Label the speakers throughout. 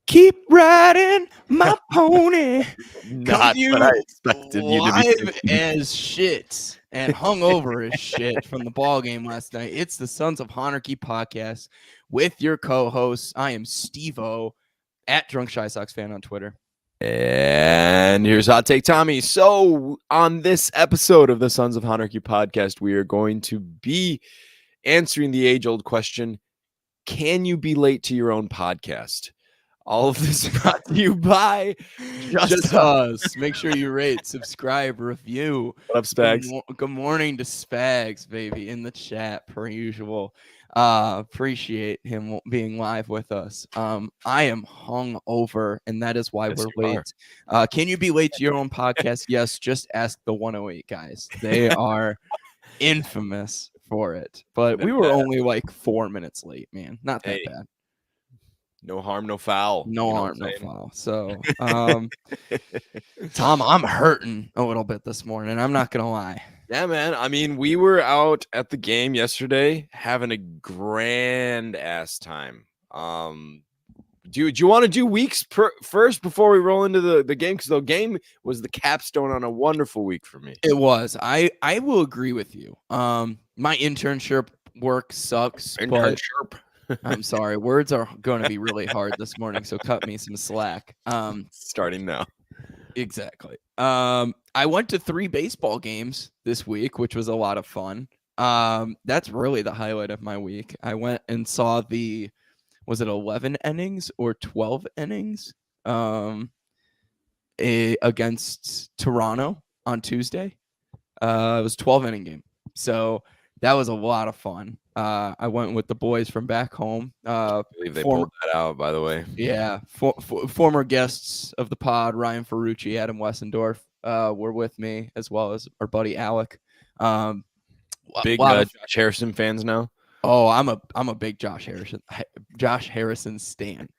Speaker 1: Keep riding my pony. Come
Speaker 2: Not
Speaker 1: to
Speaker 2: what I
Speaker 1: you
Speaker 2: expected you to be
Speaker 1: live
Speaker 2: thinking.
Speaker 1: as shit and hungover as shit from the ball game last night. It's the Sons of Honarchy podcast with your co-hosts. I am Steve-O at Drunk Shy Sox Fan on Twitter.
Speaker 2: And here's Hot Take Tommy. So on this episode of the Sons of Honarchy podcast, we are going to be answering the age-old question, can you be late to your own podcast? All of this brought to you by
Speaker 1: Just us. Make sure you rate, subscribe, review.
Speaker 2: What up, Spags?
Speaker 1: Good morning to Spags, baby, in the chat per usual. Appreciate him being live with us. I am hung over, and that is why we're late. Can you be late to your own podcast? Yes, just ask the 108 guys. They are infamous for it. But we were only like 4 minutes late, man. Not that bad.
Speaker 2: No harm, no foul.
Speaker 1: No harm, no foul. So, Tom, I'm hurting a little bit this morning. I'm not gonna lie.
Speaker 2: Yeah, man. I mean, we were out at the game yesterday having a grand ass time. Do you want to do weeks first before we roll into the game? Because the game was the capstone on a wonderful week for me.
Speaker 1: It was. I will agree with you. My internship work sucks.
Speaker 2: Internship.
Speaker 1: I'm sorry. Words are going to be really hard this morning, so cut me some slack.
Speaker 2: Starting now.
Speaker 1: Exactly. I went to 3 baseball games this week, which was a lot of fun. That's really the highlight of my week. I went and saw was it 11 innings or 12 innings against Toronto on Tuesday. It was a 12-inning game. So that was a lot of fun. I went with the boys from back home.
Speaker 2: I believe they pulled that out, by the way.
Speaker 1: Yeah. Former guests of the pod, Ryan Ferrucci, Adam Wessendorf, were with me, as well as our buddy Alec.
Speaker 2: Big Josh Harrison fans now.
Speaker 1: Oh, I'm a big Josh Harrison stan.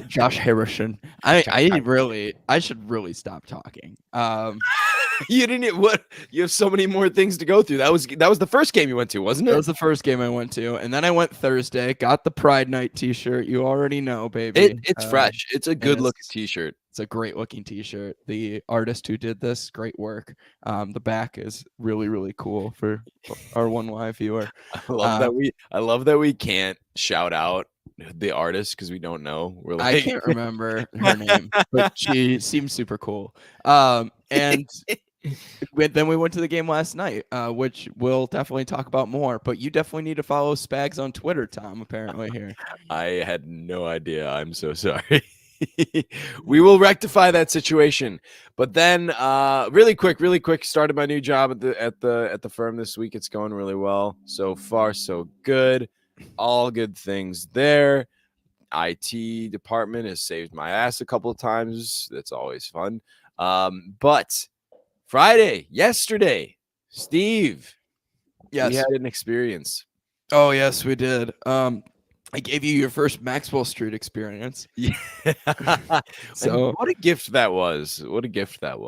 Speaker 1: Josh Harrison. I should really stop talking.
Speaker 2: You didn't. What? You have so many more things to go through. That was the first game you went to, wasn't it?
Speaker 1: That was the first game I went to, and then I went Thursday. Got the Pride Night T-shirt. You already know, baby.
Speaker 2: It's fresh. It's a good looking T-shirt.
Speaker 1: It's a great looking T-shirt. The artist who did this, great work. The back is really, really cool for our one live viewer.
Speaker 2: I love that we can't shout out the artist because we don't know. We're like,
Speaker 1: I can't remember her name, but she seems super cool. And then we went to the game last night, which we'll definitely talk about more. But you definitely need to follow Spags on Twitter, Tom. Apparently here.
Speaker 2: I had no idea. I'm so sorry. We will rectify that situation. But then, really quick, started my new job at the firm this week. It's going really well. So far, so good. All good things there. IT department has saved my ass a couple of times. That's always fun. But yesterday, Steve,
Speaker 1: yes,
Speaker 2: we had an experience.
Speaker 1: Oh yes, we did. I gave you your first Maxwell Street experience.
Speaker 2: Yeah. So what a gift that was.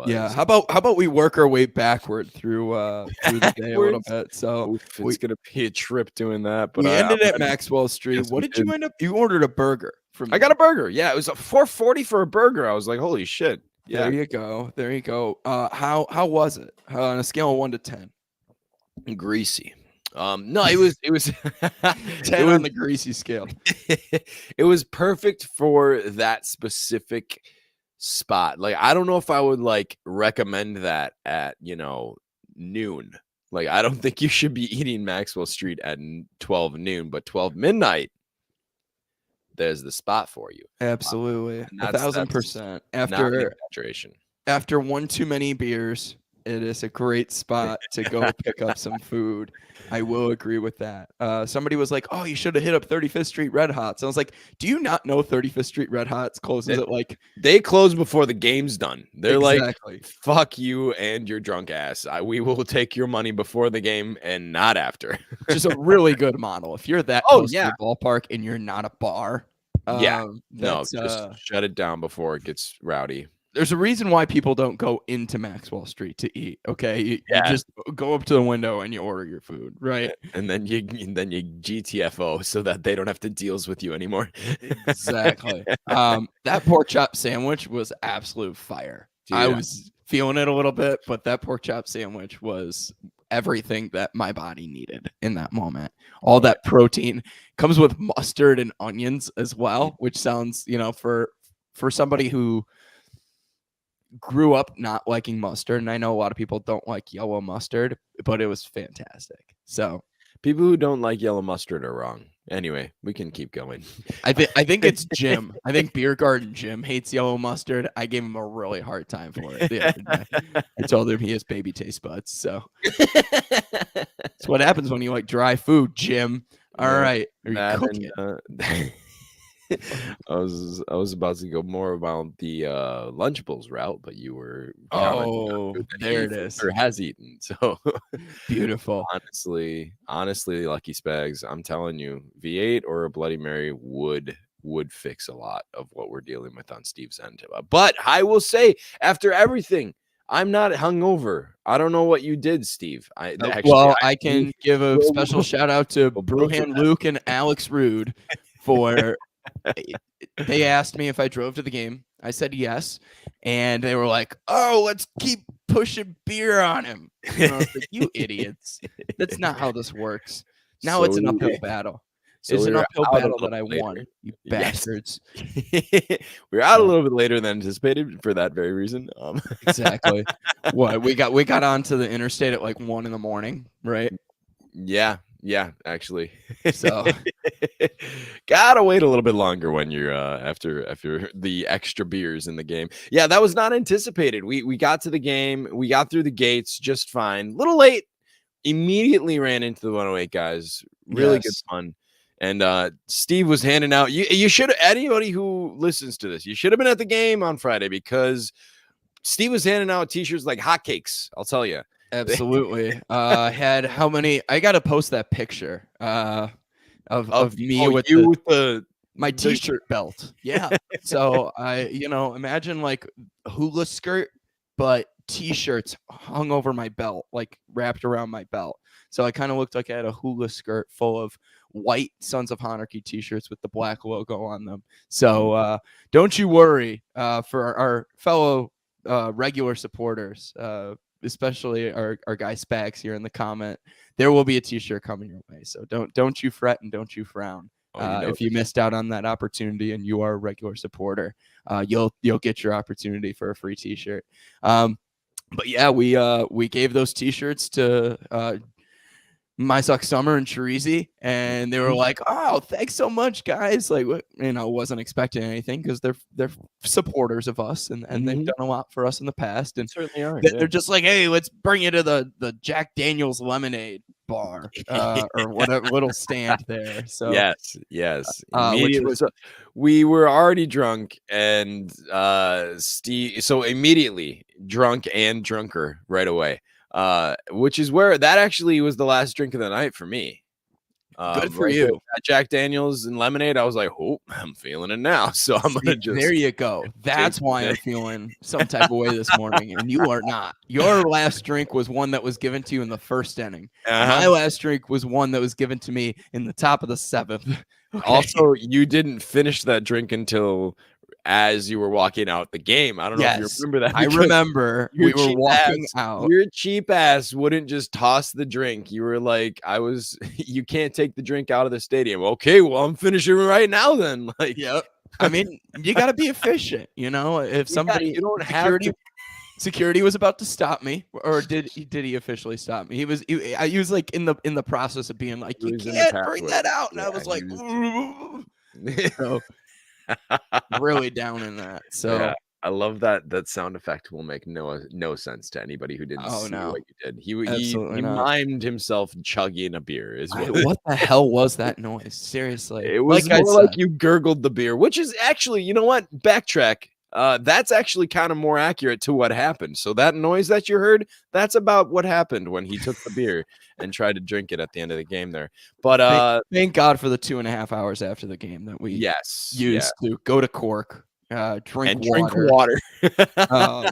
Speaker 1: Yeah. How about we work our way backward through the day a little bit. So
Speaker 2: it's gonna be a trip doing that. But
Speaker 1: we ended at Maxwell Street.
Speaker 2: Yes,
Speaker 1: what did you end up? You ordered a burger from me.
Speaker 2: I got a burger. Yeah, it was a $4.40 for a burger. I was like, holy shit. Yeah.
Speaker 1: There you go. How was it? On a scale of 1 to 10.
Speaker 2: Greasy. No, it was
Speaker 1: 10 on the greasy scale.
Speaker 2: It was perfect for that specific spot. Like, I don't know if I would recommend that at noon. Like, I don't think you should be eating Maxwell Street at 12 noon, but 12 midnight, there's the spot for you.
Speaker 1: Absolutely. 1,000%. After one too many beers, it is a great spot to go pick up some food. I will agree with that. Somebody was like, oh, you should have hit up 35th Street Red Hots. I was like, do you not know 35th Street Red Hots closes at
Speaker 2: They close before the game's done. They're
Speaker 1: exactly.
Speaker 2: Like, fuck you and your drunk ass. We will take your money before the game and not after.
Speaker 1: Which is a really good model. If you're that close to the ballpark and you're not a bar.
Speaker 2: Just shut it down before it gets rowdy.
Speaker 1: there's a reason why people don't go into Maxwell Street to eat. Okay, you
Speaker 2: Yeah.
Speaker 1: just go up to the window and you order your food, right?
Speaker 2: And then you GTFO so that they don't have to deals with you anymore.
Speaker 1: Exactly. That pork chop sandwich was absolute fire. I
Speaker 2: Dude,
Speaker 1: was feeling it a little bit, but that pork chop sandwich was everything that my body needed in that moment. All that protein comes with mustard and onions as well, which sounds, for somebody who grew up not liking mustard, and I know a lot of people don't like yellow mustard, but it was fantastic. So
Speaker 2: people who don't like yellow mustard are wrong. Anyway, we can keep going.
Speaker 1: I think it's Jim. I think Beer Garden Jim hates yellow mustard. I gave him a really hard time for it the other day. I told him he has baby taste buds. So that's what happens when you like dry food, Jim. All right. Are you cooking?
Speaker 2: I was about to go more about the Lunchables route, but you were
Speaker 1: there it is.
Speaker 2: Or has eaten. So
Speaker 1: beautiful.
Speaker 2: Honestly, Lucky Spags, I'm telling you, V8 or a Bloody Mary would fix a lot of what we're dealing with on Steve's end. But I will say, after everything, I'm not hungover. I don't know what you did, Steve. I
Speaker 1: can give a special shout out to Bruhan Luke and Alex Rude for. They asked me if I drove to the game. I said yes, and they were like, "Oh, let's keep pushing beer on him." And I was like, "You idiots! That's not how this works." Now it's an uphill battle. It's an uphill battle that I won. You bastards!
Speaker 2: We're out a little bit later than anticipated for that very reason.
Speaker 1: Exactly. What we got onto the interstate at like 1 a.m, right?
Speaker 2: Yeah, actually.
Speaker 1: So
Speaker 2: gotta wait a little bit longer when you're after the extra beers in the game. Yeah, that was not anticipated. We got to the game, we got through the gates just fine. Little late, immediately ran into the 108 guys. Really good fun. And Steve was handing out. You should, anybody who listens to this, you should have been at the game on Friday, because Steve was handing out t-shirts like hotcakes. I'll tell you.
Speaker 1: Absolutely. Had how many? I gotta post that picture of me with my t-shirt belt. Yeah. So I, imagine like a hula skirt, but t-shirts hung over my belt, like wrapped around my belt. So I kind of looked like I had a hula skirt full of white Sons of Honarchy t-shirts with the black logo on them. So don't you worry for our fellow regular supporters, especially our guy Spags here in the comment, there will be a t-shirt coming your way. So don't you fret and don't you frown. If you missed out on that opportunity and you are a regular supporter, you'll get your opportunity for a free t-shirt. But yeah, we gave those t-shirts to My Suck Summer and Chirizi, and they were like, "Oh, thanks so much, guys!" Like, wasn't expecting anything because they're supporters of us, and they've done a lot for us in the past, and
Speaker 2: certainly are.
Speaker 1: They're just like, "Hey, let's bring you to the Jack Daniel's lemonade bar or whatever little stand there." So
Speaker 2: yes. We were already drunk, and Steve, so immediately drunk and drunker right away. Which is where that actually was the last drink of the night for me.
Speaker 1: Good for you.
Speaker 2: Jack Daniels and lemonade. I was like, "Oh, I'm feeling it now." So I'm gonna just.
Speaker 1: There you go. That's why I'm feeling some type of way this morning, and you are not. Your last drink was one that was given to you in the first inning. My last drink was one that was given to me in the top of the 7th.
Speaker 2: Okay. Also, you didn't finish that drink until as you were walking out the game. I don't know if you remember that.
Speaker 1: I remember we were walking out.
Speaker 2: Your cheap ass wouldn't just toss the drink. You were like, you can't take the drink out of the stadium. Okay, well, I'm finishing right now then. Like,
Speaker 1: yep. I mean, you got to be efficient, if somebody,
Speaker 2: you don't have
Speaker 1: security was about to stop me, or did he officially stop me? He was like in the process of being like, you can't bring that out. And I was like, so, really down in that. So
Speaker 2: yeah, I love that sound effect will make no sense to anybody who didn't see what you did. He mimed himself chugging a beer.
Speaker 1: What the hell was that noise? Seriously,
Speaker 2: it was more like you gurgled the beer, which is actually, you know what? Backtrack. That's actually kind of more accurate to what happened. So that noise that you heard, that's about what happened when he took the beer and tried to drink it at the end of the game there. But
Speaker 1: thank God for the 2.5 hours after the game that we used to go to Cork, drink
Speaker 2: and drink
Speaker 1: water.
Speaker 2: water.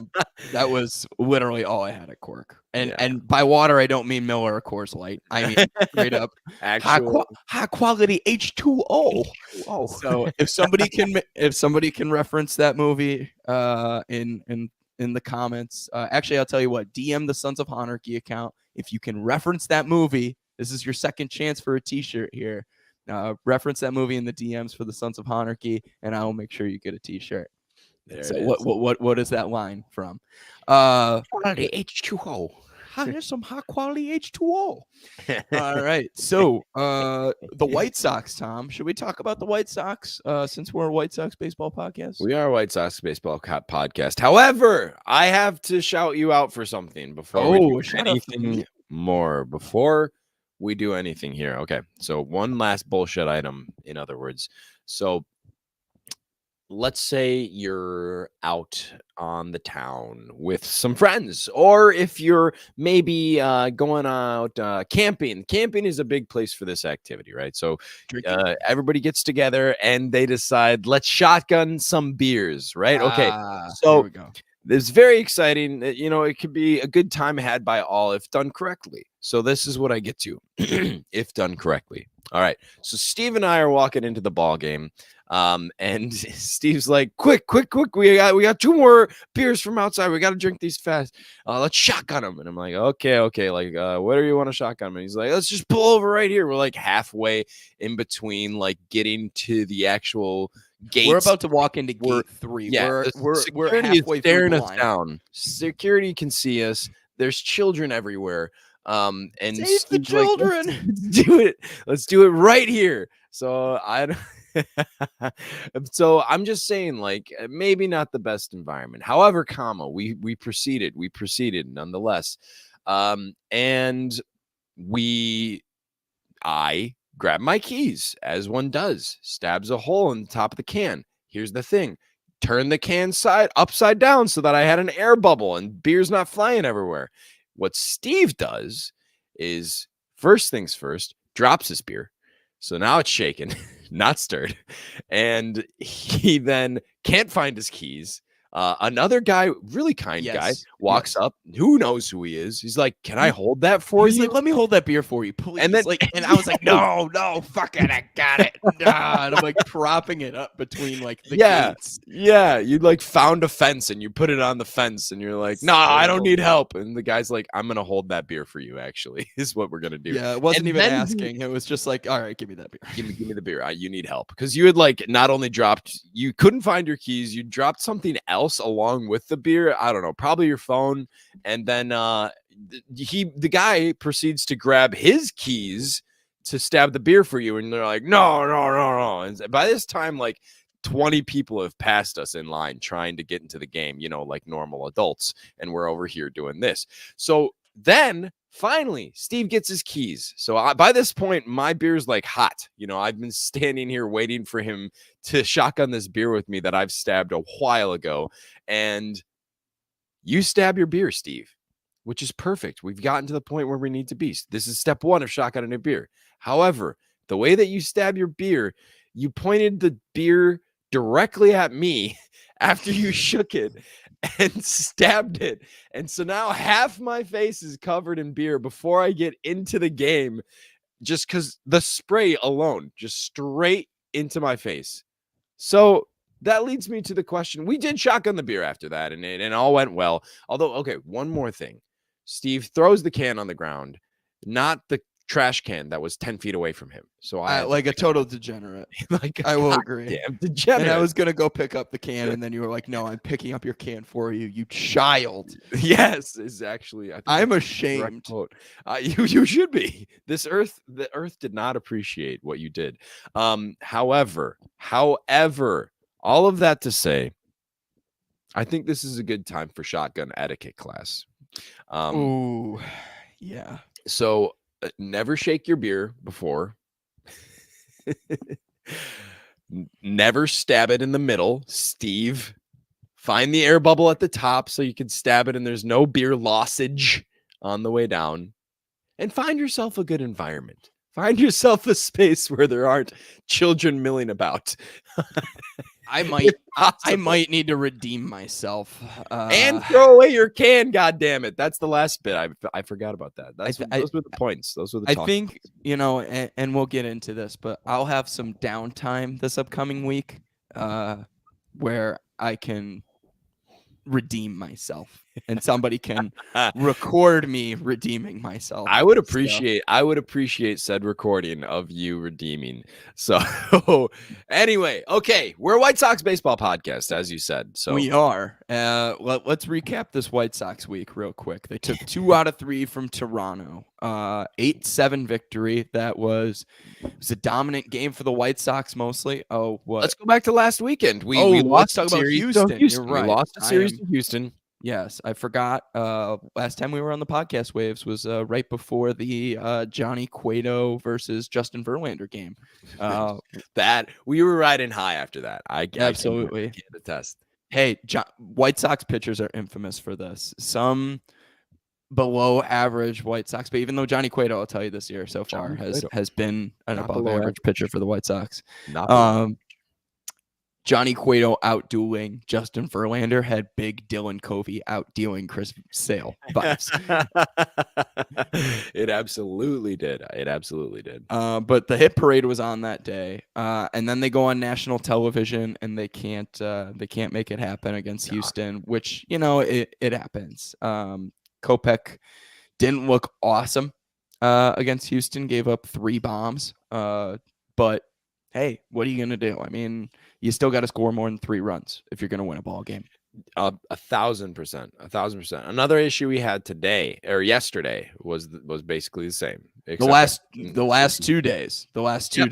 Speaker 1: That was literally all I had at Cork. And
Speaker 2: Yeah.
Speaker 1: and by water, I don't mean Miller or Coors Light. I mean straight up
Speaker 2: Actual
Speaker 1: high quality H2O. So if somebody can reference that movie in the comments, actually I'll tell you what, DM the Sons of Honarchy account. If you can reference that movie, this is your second chance for a t-shirt here. Reference that movie in the DMs for the Sons of Honarchy, and I will make sure you get a t-shirt.
Speaker 2: there
Speaker 1: So
Speaker 2: it is.
Speaker 1: what is that line from?
Speaker 2: Quality H2O.
Speaker 1: Here's some high quality H2O. All right. So the White Sox, Tom. Should we talk about the White Sox since we're a White Sox baseball podcast?
Speaker 2: We are a White Sox baseball podcast. However, I have to shout you out for something before we do anything more. Before we do anything here. Okay. So one last bullshit item, in other words. So let's say you're out on the town with some friends, or if you're maybe going out camping. Camping is a big place for this activity, right? So everybody gets together and they decide, let's shotgun some beers, right? Okay. So
Speaker 1: here we go.
Speaker 2: It's very exciting. It could be a good time had by all if done correctly. So this is what I get to if done correctly. All right. So Steve and I are walking into the ball game. And Steve's like, quick, we got 2 more beers from outside. We got to drink these fast. Let's shotgun them. And I'm like, okay. Like, what do you want to shotgun? And he's like, let's just pull over right here. We're like halfway in between, like getting to the actual gates.
Speaker 1: We're about to walk into gate 3.
Speaker 2: Yeah,
Speaker 1: we're halfway
Speaker 2: staring
Speaker 1: through the
Speaker 2: us
Speaker 1: line.
Speaker 2: down. Security can see us. There's children everywhere. And
Speaker 1: save the children.
Speaker 2: Like, let's do it right here. So so I'm just saying, like, maybe not the best environment. However, we proceeded nonetheless. And I grabbed my keys, as one does, stabs a hole in the top of the can. Here's the thing. Turn the can upside down so that I had an air bubble and beer's not flying everywhere. What Steve does is, first things first, drops his beer. So now it's shaken, not stirred. And he then can't find his keys. Another guy, really kind guy, walks up. Who knows who he is? He's like, "Can I hold that for you?"
Speaker 1: He's like, "Let me hold that beer for you, please."
Speaker 2: And then,
Speaker 1: and I was like, "No, fuck it, I got it." And I'm like propping it up between like the gates.
Speaker 2: Yeah, you like found a fence and you put it on the fence and you're like, "Nah, I don't need help." And the guy's like, "I'm gonna hold that beer for you. Actually, is what we're gonna do."
Speaker 1: Yeah, it wasn't even asking. It was just like, "All right, give me that beer.
Speaker 2: Give me the beer. You need help," because you had like not only you couldn't find your keys, you dropped something else along with the beer. I don't know, probably your phone. And then the guy proceeds to grab his keys to stab the beer for you, and they're like, no. And by this time, like 20 people have passed us in line trying to get into the game, like normal adults, and we're over here doing this. So then finally Steve gets his keys. So by this point, my beer's like hot. I've been standing here waiting for him to shotgun this beer with me that I've stabbed a while ago. And you stab your beer, Steve, which is perfect. We've gotten to the point where we need to be. This is step 1 of shotgunning a beer. However, the way that you stab your beer, you pointed the beer directly at me after you shook it and stabbed it. And so now half my face is covered in beer before I get into the game, just because the spray alone, just straight into my face. So that leads me to the question. We did shotgun the beer after that, and it all went well. Although, okay, one more thing. Steve throws the can on the ground, not the trash can that was 10 feet away from him. So I
Speaker 1: like a total degenerate.
Speaker 2: Like
Speaker 1: I will agree.
Speaker 2: Damn degenerate.
Speaker 1: And I was gonna go pick up the can, and then you were like, "No, I'm picking up your can for you, you child."
Speaker 2: Yes, is actually.
Speaker 1: I'm ashamed.
Speaker 2: You should be. The earth did not appreciate what you did. However, all of that to say, I think this is a good time for shotgun etiquette class.
Speaker 1: Ooh, yeah.
Speaker 2: So never shake your beer before. Never stab it in the middle, Steve. Find the air bubble at the top so you can stab it and there's no beer lossage on the way down. And find yourself a good environment. Find yourself a space where there aren't children milling about.
Speaker 1: I might need to redeem myself.
Speaker 2: And throw away your can, God damn it. That's the last bit. I forgot about that. Those were the points. Those were the
Speaker 1: I
Speaker 2: talk
Speaker 1: think,
Speaker 2: points.
Speaker 1: and we'll get into this, but I'll have some downtime this upcoming week where I can redeem myself and somebody can record me redeeming myself.
Speaker 2: I would appreciate said recording of you redeeming. So anyway, okay, we're a White Sox baseball podcast, as you said. So
Speaker 1: we are. Let's recap this White Sox week real quick. They took 2 out of 3 from Toronto. 8-7 victory. It was a dominant game for the White Sox mostly. Oh, what?
Speaker 2: Let's go back to last weekend. We
Speaker 1: let's
Speaker 2: lost
Speaker 1: talk about
Speaker 2: series
Speaker 1: Houston. You're right.
Speaker 2: We lost a series to Houston.
Speaker 1: Yes, I forgot. Last time we were on the podcast waves was right before the Johnny Cueto versus Justin Verlander game.
Speaker 2: That we were riding high after that. I
Speaker 1: absolutely
Speaker 2: can't attest.
Speaker 1: Hey, White Sox pitchers are infamous for this. Some below average White Sox, but even though Johnny Cueto, I'll tell you this year so far has been an above average pitcher for the White Sox. Johnny Cueto outdueling Justin Verlander had big Dylan Covey outdealing Chris Sale vibes.
Speaker 2: It absolutely did.
Speaker 1: But the hit parade was on that day, and then they go on national television and they can't make it happen against Houston, which it happens. Kopech didn't look awesome against Houston, gave up 3 bombs, but hey, what are you going to do? I mean, you still got to score more than 3 runs if you're going to win a ball game.
Speaker 2: 1,000%. Another issue we had today or yesterday was basically the same.
Speaker 1: The last 2 days, the last 2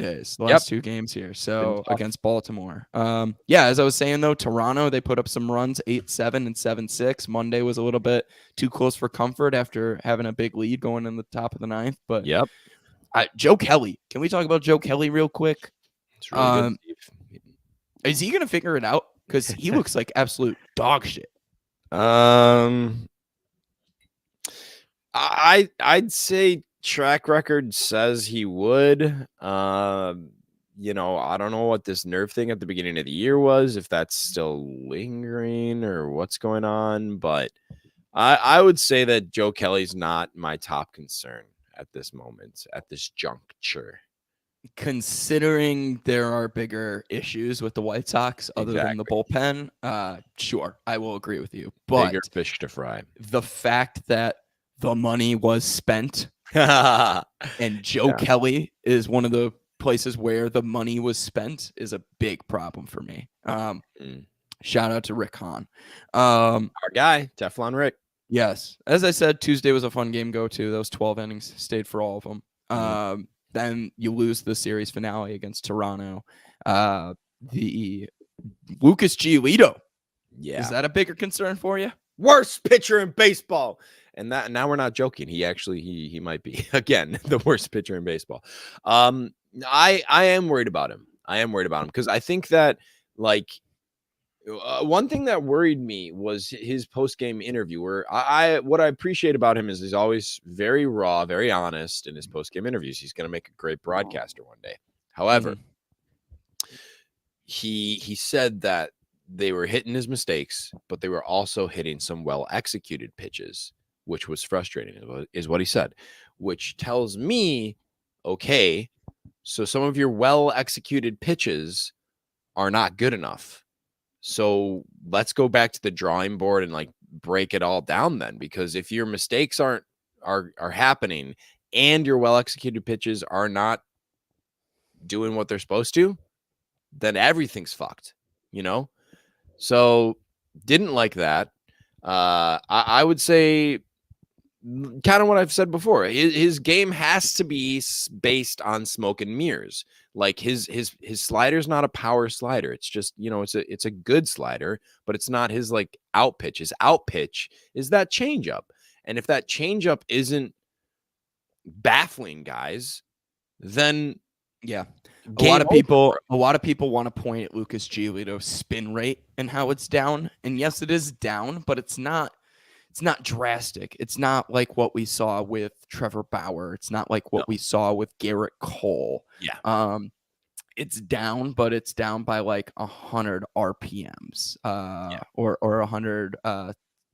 Speaker 1: games here. So against Baltimore. As I was saying though, Toronto, they put up some runs, 8-7 and 7-6. Monday was a little bit too close for comfort after having a big lead going in the top of the 9th. But Joe Kelly, can we talk about Joe Kelly real quick?
Speaker 2: It's really good, Steve.
Speaker 1: Is he gonna figure it out? Because he looks like absolute dog shit.
Speaker 2: I'd say track record says he would. I don't know what this nerve thing at the beginning of the year was, if that's still lingering or what's going on, but I would say that Joe Kelly's not my top concern at this moment, at this juncture.
Speaker 1: Considering there are bigger issues with the White Sox other than the bullpen, sure, I will agree with you. But
Speaker 2: bigger fish to fry.
Speaker 1: The fact that the money was spent and Joe Kelly is one of the places where the money was spent is a big problem for me. Shout out to Rick Hahn.
Speaker 2: Our guy, Teflon Rick.
Speaker 1: Yes. As I said, Tuesday was a fun game go to. Those 12 innings stayed for all of them. Then you lose the series finale against Toronto. The Lucas Giolito. Yeah. Is that a bigger concern for you?
Speaker 2: Worst pitcher in baseball. And that now we're not joking. He might be again the worst pitcher in baseball. I am worried about him. Because I think that one thing that worried me was his post-game interview where what I appreciate about him is he's always very raw, very honest in his post-game interviews. He's going to make a great broadcaster one day. However, he said that they were hitting his mistakes, but they were also hitting some well-executed pitches, which was frustrating, is what he said, which tells me, okay, so some of your well-executed pitches are not good enough. So let's go back to the drawing board and break it all down then, because if your mistakes are happening and your well-executed pitches are not doing what they're supposed to, then everything's fucked, So didn't like that. I would say kind of what I've said before. His game has to be based on smoke and mirrors. Like his slider's not a power slider. It's just, it's a good slider, but it's not his out pitch. His out pitch is that changeup. And if that changeup isn't baffling guys, then
Speaker 1: a lot of people want to point at Lucas Giolito's spin rate and how it's down. And yes, it is down, but it's not drastic. It's not like what we saw with Trevor Bauer. It's not like what we saw with Garrett Cole.
Speaker 2: Yeah.
Speaker 1: it's down, but it's down by like 100 RPMs, or 100.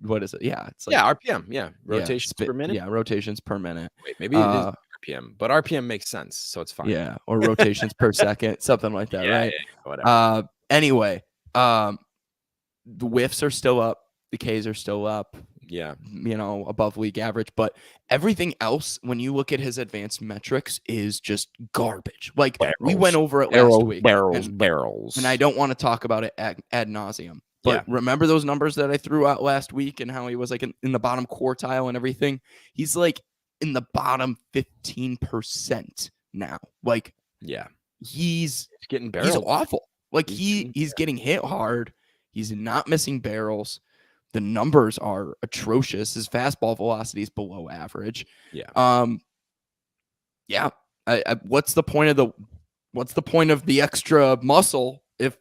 Speaker 1: What is it? Yeah, it's like
Speaker 2: RPM. Yeah, rotations per minute.
Speaker 1: Yeah, rotations per minute.
Speaker 2: Wait, maybe it is RPM, but RPM makes sense, so it's fine.
Speaker 1: Yeah, or rotations per second, something like that, right?
Speaker 2: Whatever.
Speaker 1: Anyway, the whiffs are still up, the Ks are still up.
Speaker 2: Yeah,
Speaker 1: above league average, but everything else, when you look at his advanced metrics, is just garbage. Like we went over it last week,
Speaker 2: barrels,
Speaker 1: and I don't want to talk about it ad nauseum. But remember those numbers that I threw out last week and how he was like in the bottom quartile and everything? He's like in the bottom 15% now. Like, he's
Speaker 2: getting barreled.
Speaker 1: He's awful. Like he's getting hit hard. He's not missing barrels. The numbers are atrocious. His fastball velocity is below average. What's the point of the extra muscle if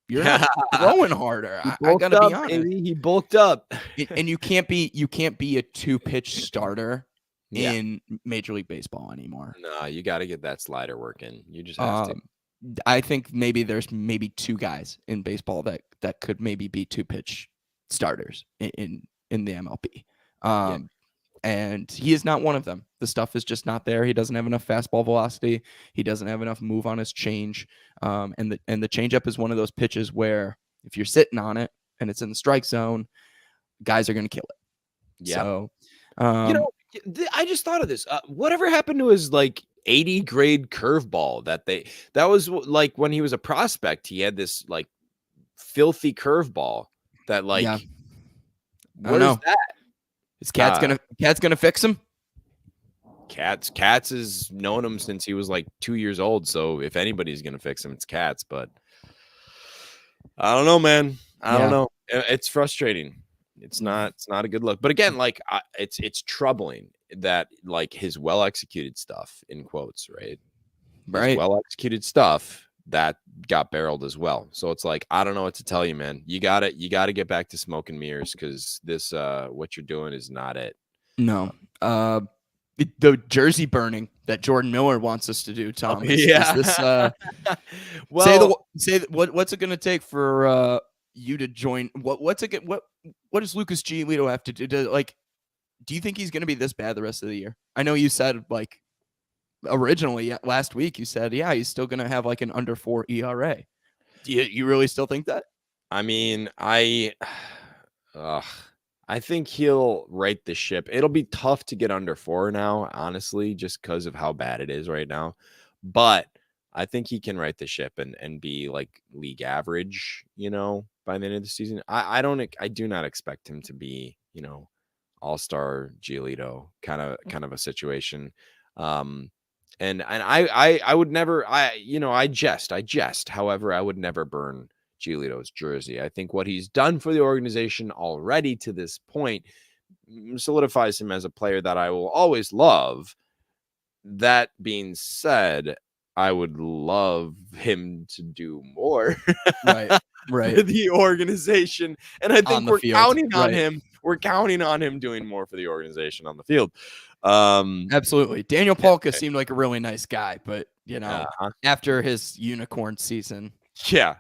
Speaker 1: you're not throwing harder? I gotta be honest.
Speaker 2: He bulked up,
Speaker 1: and you can't be a 2-pitch starter in Major League Baseball anymore.
Speaker 2: No, you got to get that slider working. You just have to.
Speaker 1: I think there's 2 guys in baseball that could maybe be 2-pitch starters in the MLB. And he is not one of them. The stuff is just not there. He doesn't have enough fastball velocity. He doesn't have enough move on his change. And the changeup is one of those pitches where if you're sitting on it and it's in the strike zone, guys are going to kill it.
Speaker 2: Yeah.
Speaker 1: So,
Speaker 2: I just thought of this. Whatever happened to his 80 grade curveball that was like when he was a prospect, he had this filthy curveball that what is that?
Speaker 1: Is Cat's gonna fix him?
Speaker 2: Katz has known him since he was 2 years old. So if anybody's gonna fix him, it's Katz. But I don't know, man. I don't know. It's frustrating. It's not a good look. But again, it's troubling that his well executed stuff in quotes, right? Well executed stuff that got barreled as well. So it's I don't know what to tell you, man. You got to get back to smoke and mirrors because this what you're doing is not it.
Speaker 1: No. The jersey burning that Jordan Miller wants us to do, Tom. Is this, what's it going to take for you to join? What does Lucas Giolito have to do? Do you think he's going to be this bad the rest of the year? I know you said originally last week you said he's still going to have an under 4 ERA. Do you really still think that?
Speaker 2: I mean, I think he'll right the ship. It'll be tough to get under 4 now, honestly, just because of how bad it is right now. But I think he can right the ship and be league average, by the end of the season. I do not expect him to be, all-star Giolito kind of a situation. And I would never, I jest. However, I would never burn Giolito's jersey. I think what he's done for the organization already to this point solidifies him as a player that I will always love. That being said, I would love him to do more
Speaker 1: right
Speaker 2: for the organization. And I think we're counting on him. We're counting on him doing more for the organization on the field.
Speaker 1: Absolutely. Daniel Palka seemed like a really nice guy, but after his unicorn season,
Speaker 2: I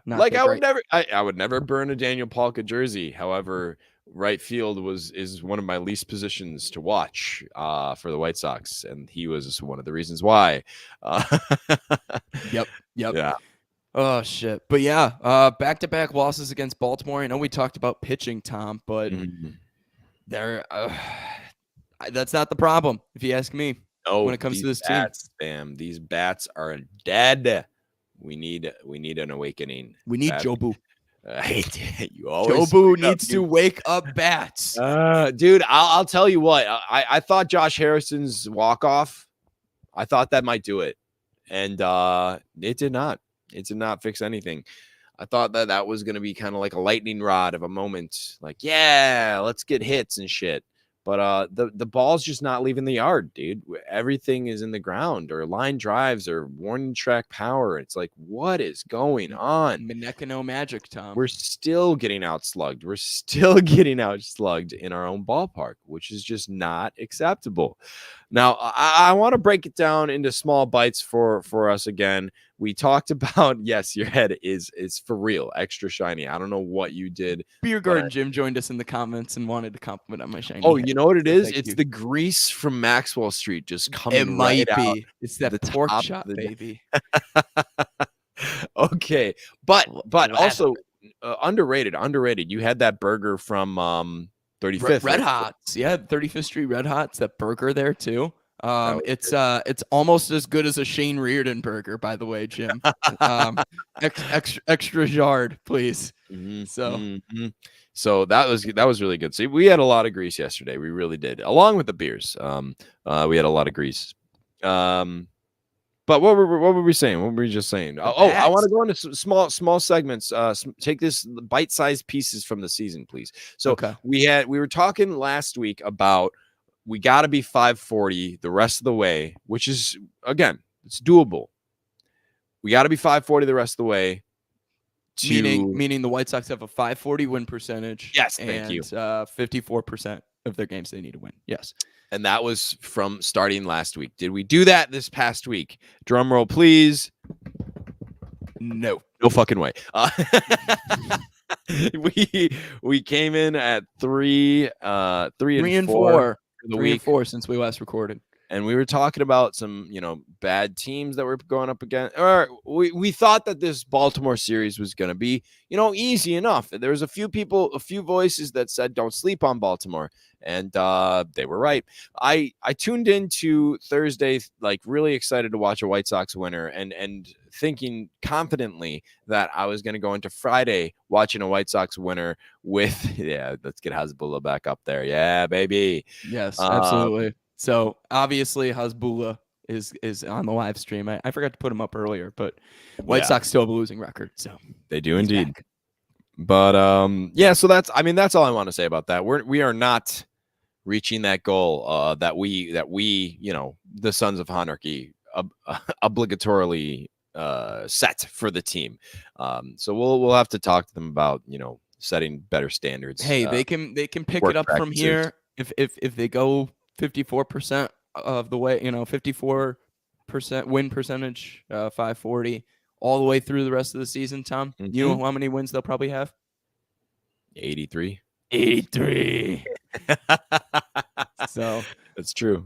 Speaker 2: would never burn a Daniel Palka jersey. However, right field is one of my least positions to watch for the White Sox, and he was one of the reasons why.
Speaker 1: Yep.
Speaker 2: Yeah.
Speaker 1: Oh shit. But back-to-back losses against Baltimore. I know we talked about pitching, Tom, but that's not the problem, if you ask me. When it comes to this
Speaker 2: team, these bats are dead. We need an awakening.
Speaker 1: We need Jobu.
Speaker 2: Jobu
Speaker 1: needs to wake up bats.
Speaker 2: Dude, I'll tell you what. I thought Josh Harrison's walk-off, I thought that might do it, and it did not. It did not fix anything. I thought that was going to be kind of like a lightning rod of a moment. Let's get hits and shit. But the ball's just not leaving the yard, dude. Everything is in the ground or line drives or warning track power. It's what is going on?
Speaker 1: Minecano magic, Tom.
Speaker 2: We're still getting outslugged. We're still getting outslugged in our own ballpark, which is just not acceptable. Now, I want to break it down into small bites for us again. We talked about, yes, your head is for real, extra shiny. I don't know what you did.
Speaker 1: Beer Garden Jim joined us in the comments and wanted to compliment on my shiny
Speaker 2: Oh,
Speaker 1: head.
Speaker 2: you know what it
Speaker 1: So
Speaker 2: is?
Speaker 1: thank
Speaker 2: It's
Speaker 1: you.
Speaker 2: the grease from Maxwell Street just
Speaker 1: It
Speaker 2: coming right
Speaker 1: might
Speaker 2: out
Speaker 1: be. It's that
Speaker 2: the
Speaker 1: pork
Speaker 2: top
Speaker 1: chop,
Speaker 2: of the
Speaker 1: baby.
Speaker 2: Okay, but
Speaker 1: Lather.
Speaker 2: also underrated. You had that burger from 35th,
Speaker 1: Red
Speaker 2: right?
Speaker 1: Hots. Yeah, 35th Street Red Hots. That burger there too.
Speaker 2: That was
Speaker 1: It's almost as good as a Shane Reardon burger, by the way, Jim. Extra jarred, please.
Speaker 2: Mhm,
Speaker 1: So
Speaker 2: mhm. So that was really good. See, we had a lot of grease yesterday. We really did, along with the beers. We had a lot of grease. But what were we saying? What were we just saying?
Speaker 1: the
Speaker 2: Oh, I want
Speaker 1: bats.
Speaker 2: to go into small segments. Take this bite-sized pieces from the season, please. So
Speaker 1: Okay.
Speaker 2: we were talking last week about we got to be 540 the rest of the way, which is again, it's doable. We got to be 540 the rest of the way.
Speaker 1: Meaning the White Sox have a 540 win percentage.
Speaker 2: Yes, thank you.
Speaker 1: 54% of their games they need to win. Yes.
Speaker 2: And that was from starting last week. Did we do that this past week? Drum roll, please.
Speaker 1: No.
Speaker 2: No fucking way. We came in at three and 4 for the
Speaker 1: Three and
Speaker 2: week.
Speaker 1: 4 since we last recorded.
Speaker 2: And we were talking about some, bad teams that were going up against. Or we thought that this Baltimore series was going to be, easy enough. There was a few voices that said don't sleep on Baltimore, and they were right. I tuned into Thursday, like really excited to watch a White Sox winner, and thinking confidently that I was going to go into Friday watching a White Sox winner with, yeah, let's get Hasbulla back up there. Yeah, baby.
Speaker 1: Yes, absolutely. So obviously Hasbulla is on the live stream. I forgot to put him up earlier, but White Sox still have a losing record. So
Speaker 2: they do indeed. Back. But yeah, so that's all I want to say about that. We are not reaching that goal that we the Sons of Anarchy obligatorily set for the team. So we'll have to talk to them about setting better standards.
Speaker 1: Hey, they can pick it up practices from here if they go 54% of the way, 54% win percentage, 540 all the way through the rest of the season. Tom, you know how many wins they'll probably have?
Speaker 2: 83.
Speaker 1: 83. So
Speaker 2: that's true.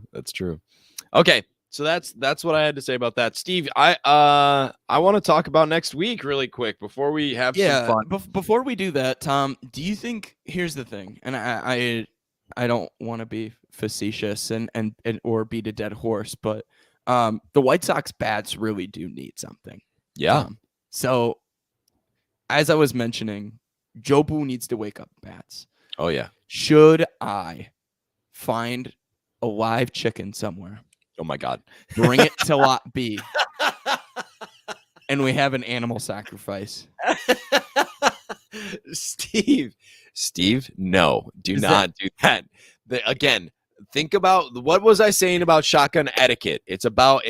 Speaker 2: Okay. So that's what I had to say about that. Steve, I want to talk about next week really quick before we have some fun.
Speaker 1: Before we do that, Tom, do you think, here's the thing, and I don't want to be facetious and or beat a dead horse, but the White Sox bats really do need something.
Speaker 2: Yeah.
Speaker 1: So as I was mentioning, Joe Boo needs to wake up bats.
Speaker 2: Oh yeah.
Speaker 1: Should I find a live chicken somewhere?
Speaker 2: Oh my God.
Speaker 1: Bring it to lot B. And we have an animal sacrifice.
Speaker 2: Steve, no, do not do that. Again, think about what was I saying about shotgun etiquette? It's about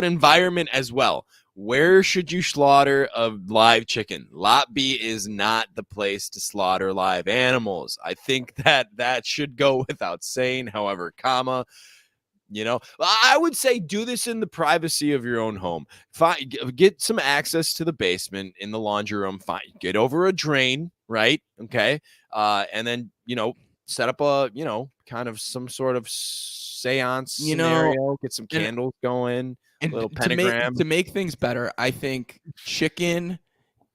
Speaker 2: environment as well. Where should you slaughter a live chicken? Lot B is not the place to slaughter live animals. I think that should go without saying. However, I would say do this in the privacy of your own home. Get some access to the basement in the laundry room. Get over a drain, right? Okay. And then, set up a, kind of some sort of seance scenario. Get some candles going. A little pentagram.
Speaker 1: To make things better, I think chicken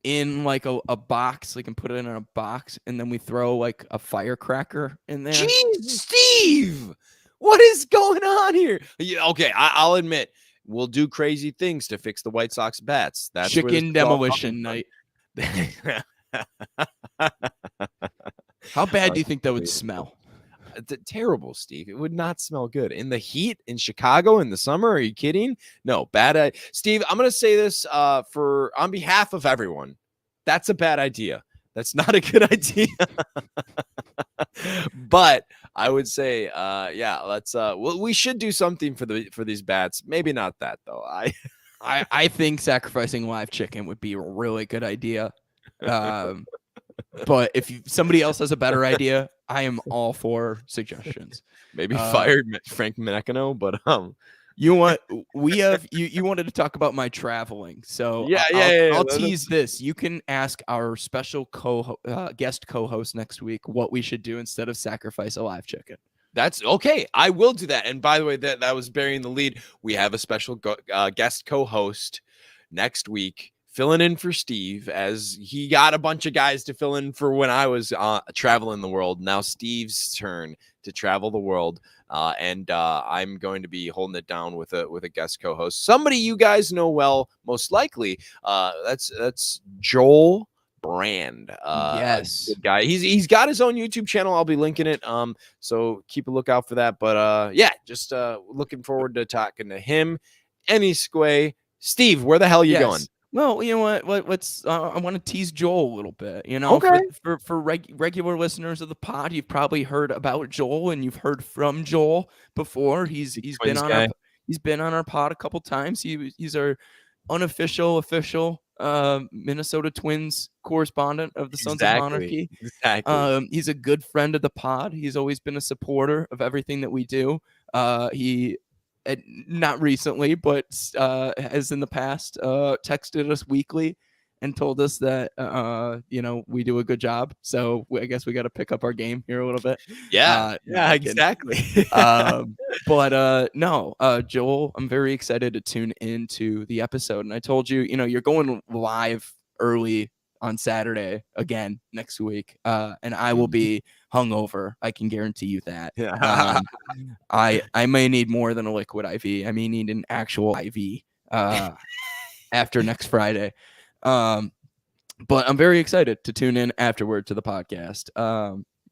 Speaker 1: in like a box, like, and put it in a box, and then we throw like a firecracker in there.
Speaker 2: Jeez, Steve! What is going on here? Okay, I'll admit we'll do crazy things to fix the White Sox bats. That's
Speaker 1: chicken demolition night. How bad do you think that would smell?
Speaker 2: Terrible, Steve. It would not smell good in the heat in Chicago in the summer. Are you kidding? No, bad. Steve, I'm going to say this on behalf of everyone. That's a bad idea. That's not a good idea. But I would say, yeah, let's. We should do something for these bats. Maybe not that though.
Speaker 1: I think sacrificing live chicken would be a really good idea. But if somebody else has a better idea, I am all for suggestions.
Speaker 2: Maybe fired Frank Menecano, but
Speaker 1: You want we have you wanted to talk about my traveling, so
Speaker 2: yeah.
Speaker 1: I'll tease this. You can ask our special guest co-host next week what we should do instead of sacrifice a live chicken.
Speaker 2: That's okay. I will do that. And by the way, that was burying the lead. We have a special guest co-host next week, filling in for Steve, as he got a bunch of guys to fill in for when I was traveling the world. Now Steve's turn to travel the world, and I'm going to be holding it down with a guest co-host, somebody you guys know well, most likely. That's Joel Brand.
Speaker 1: Yes,
Speaker 2: good guy. He's got his own YouTube channel. I'll be linking it. So keep a lookout for that. But yeah, just looking forward to talking to him. Any Squay. Steve, where the hell are you going?
Speaker 1: Well, you know what? Let's. I want to tease Joel a little bit. You know,
Speaker 2: okay.
Speaker 1: for regular listeners of the pod, you've probably heard about Joel and you've heard from Joel before. He's been on our pod a couple times. He's our unofficial official Minnesota Twins correspondent of the Sons of Monarchy.
Speaker 2: Exactly.
Speaker 1: He's a good friend of the pod. He's always been a supporter of everything that we do. He not recently, but as in the past, texted us weekly and told us that we do a good job. So I guess we got to pick up our game here a little bit.
Speaker 2: Yeah, exactly.
Speaker 1: No, Joel, I'm very excited to tune into the episode. And I told you, you're going live early on Saturday again next week, and I will be hungover. I can guarantee you that. I may need more than a liquid IV. I may need an actual IV after next Friday. But I'm very excited to tune in afterward to the podcast.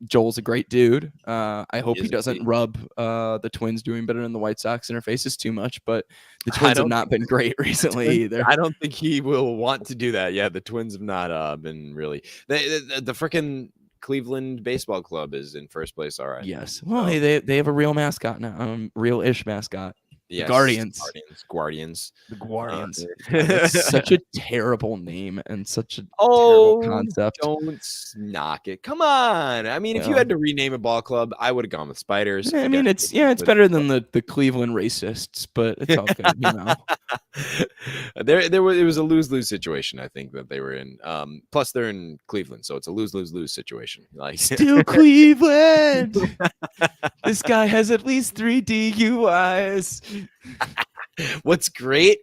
Speaker 1: Joel's a great dude. I hope he doesn't rub the Twins doing better than the White Sox in our faces too much, but the Twins have not been great recently either.
Speaker 2: I don't think he will want to do that. Yeah, the Twins have not been really. The freaking Cleveland Baseball Club is in first place. All right.
Speaker 1: Yes. Well, hey, they have a real mascot now. Real-ish mascot.
Speaker 2: Yes,
Speaker 1: Guardians.
Speaker 2: The
Speaker 1: Guardians. That's such a terrible name and such a terrible concept.
Speaker 2: Don't knock it. Come on. I mean, if you had to rename a ball club, I would have gone with Spiders.
Speaker 1: I mean, it's better than the Cleveland Racists, but it's all good,
Speaker 2: It was a lose-lose situation, I think, that they were in. Plus, they're in Cleveland, so it's a lose-lose-lose situation. Like
Speaker 1: still Cleveland. This guy has at least 3 DUIs.
Speaker 2: What's great?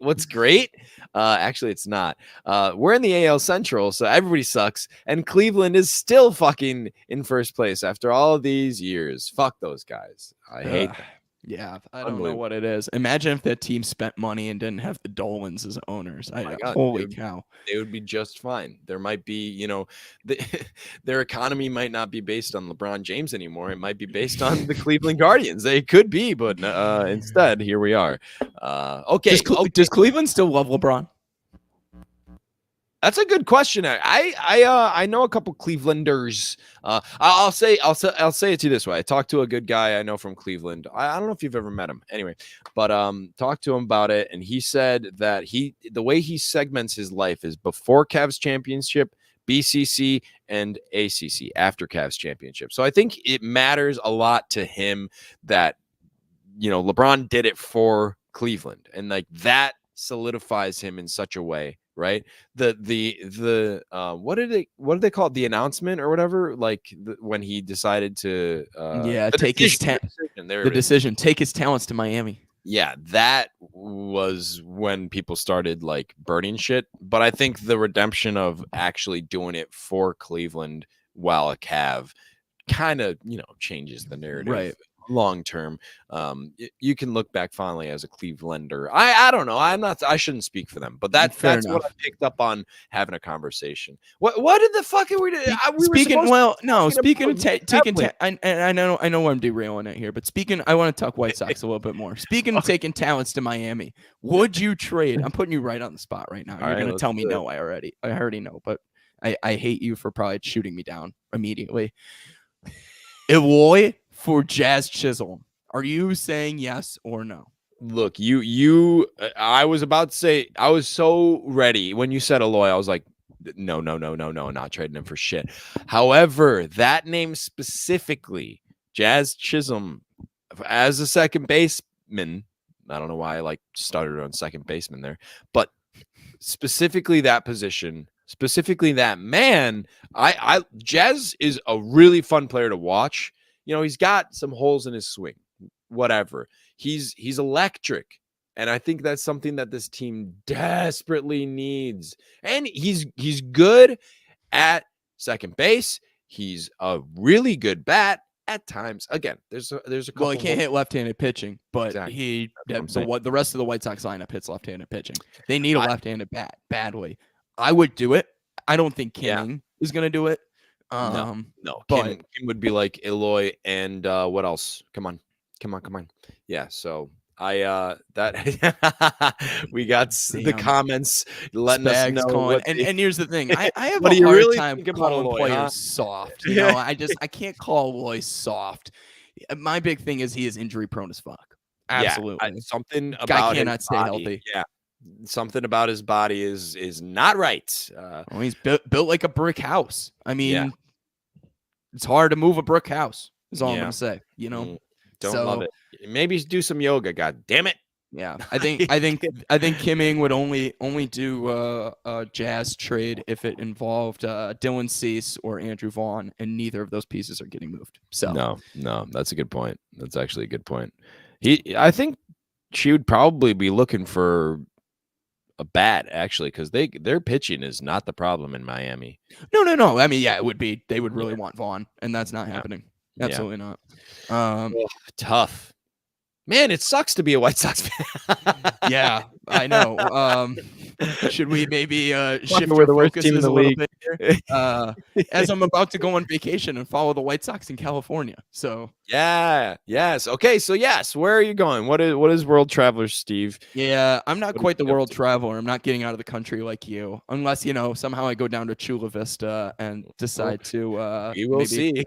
Speaker 2: Actually, it's not. We're in the AL Central, so everybody sucks, and Cleveland is still fucking in first place after all of these years. Fuck those guys. I hate them.
Speaker 1: Yeah, I don't know what it is. Imagine if that team spent money and didn't have the Dolans as owners. Holy cow.
Speaker 2: They would be just fine. There might be, their economy might not be based on LeBron James anymore. It might be based on the Cleveland Guardians. They could be, but instead, here we are. Okay.
Speaker 1: Does Cleveland still love LeBron?
Speaker 2: That's a good question. I know a couple Clevelanders. I'll say it to you this way. I talked to a good guy I know from Cleveland. I don't know if you've ever met him. Anyway, but talked to him about it, and he said that the way he segments his life is before Cavs championship, BCC, and ACC after Cavs championship. So I think it matters a lot to him that LeBron did it for Cleveland, and like that solidifies him in such a way. Right. What did they call it? The announcement or whatever, like when he decided to take his talents to Miami. Yeah, that was when people started like burning shit. But I think the redemption of actually doing it for Cleveland while a Cav kind of, changes the narrative.
Speaker 1: Right.
Speaker 2: Long term, you can look back fondly as a Clevelander. I don't know. I shouldn't speak for them, but that's what I picked up on having a conversation. What did the fuck are we doing?
Speaker 1: Speaking of taking, I know I'm derailing it here, but I want to talk White Sox a little bit more. Speaking of taking talents to Miami, would you trade? I'm putting you right on the spot right now. You're gonna tell me no. I already know, but I hate you for probably shooting me down immediately. Eloy for Jazz Chisholm. Are you saying yes or no?
Speaker 2: Look, I was about to say, I was so ready when you said Eloy. I was like, No, not trading him for shit. However, that name specifically, Jazz Chisholm, as a second baseman. I don't know why I like stuttered on second baseman there, but specifically that position, specifically that man, Jazz is a really fun player to watch. He's got some holes in his swing, whatever. He's electric. And I think that's something that this team desperately needs. And he's good at second base. He's a really good bat at times. Again, there's a couple.
Speaker 1: Well, he can't hit left-handed pitching, but
Speaker 2: Exactly.
Speaker 1: the rest of the White Sox lineup hits left-handed pitching. They need a left-handed bat badly. I would do it. I don't think King is going to do it.
Speaker 2: No.
Speaker 1: But
Speaker 2: Kim would be like Eloy and what else? Come on. Yeah. So that we got the comments letting us know.
Speaker 1: Calling. And here's the thing, I have a hard time calling players soft. I can't call Eloy soft. My big thing is he is injury prone as fuck. Absolutely.
Speaker 2: Something about
Speaker 1: guy cannot stay healthy.
Speaker 2: Yeah. Something about his body is not right.
Speaker 1: He's built like a brick house. I mean, it's hard to move a brick house. Is all I'm gonna say.
Speaker 2: Don't love it. Maybe do some yoga. God damn it.
Speaker 1: Yeah, I think Kim Ng would only do a Jazz trade if it involved Dylan Cease or Andrew Vaughn, and neither of those pieces are getting moved. So
Speaker 2: no, that's a good point. That's actually a good point. I think she would probably be looking for a bat actually, because their pitching is not the problem in Miami.
Speaker 1: No. I mean, it would be. They would really want Vaughn, and that's not happening. Absolutely not.
Speaker 2: Tough. Man, it sucks to be a White Sox fan.
Speaker 1: Yeah, I know. Should we maybe shift our focuses a little bit here? As I'm about to go on vacation and follow the White Sox in California. So
Speaker 2: yes. Okay, so yes, where are you going? What is World Traveler Steve?
Speaker 1: Yeah, I'm not quite the world traveler. I'm not getting out of the country like you, unless somehow I go down to Chula Vista and decide to
Speaker 2: we will see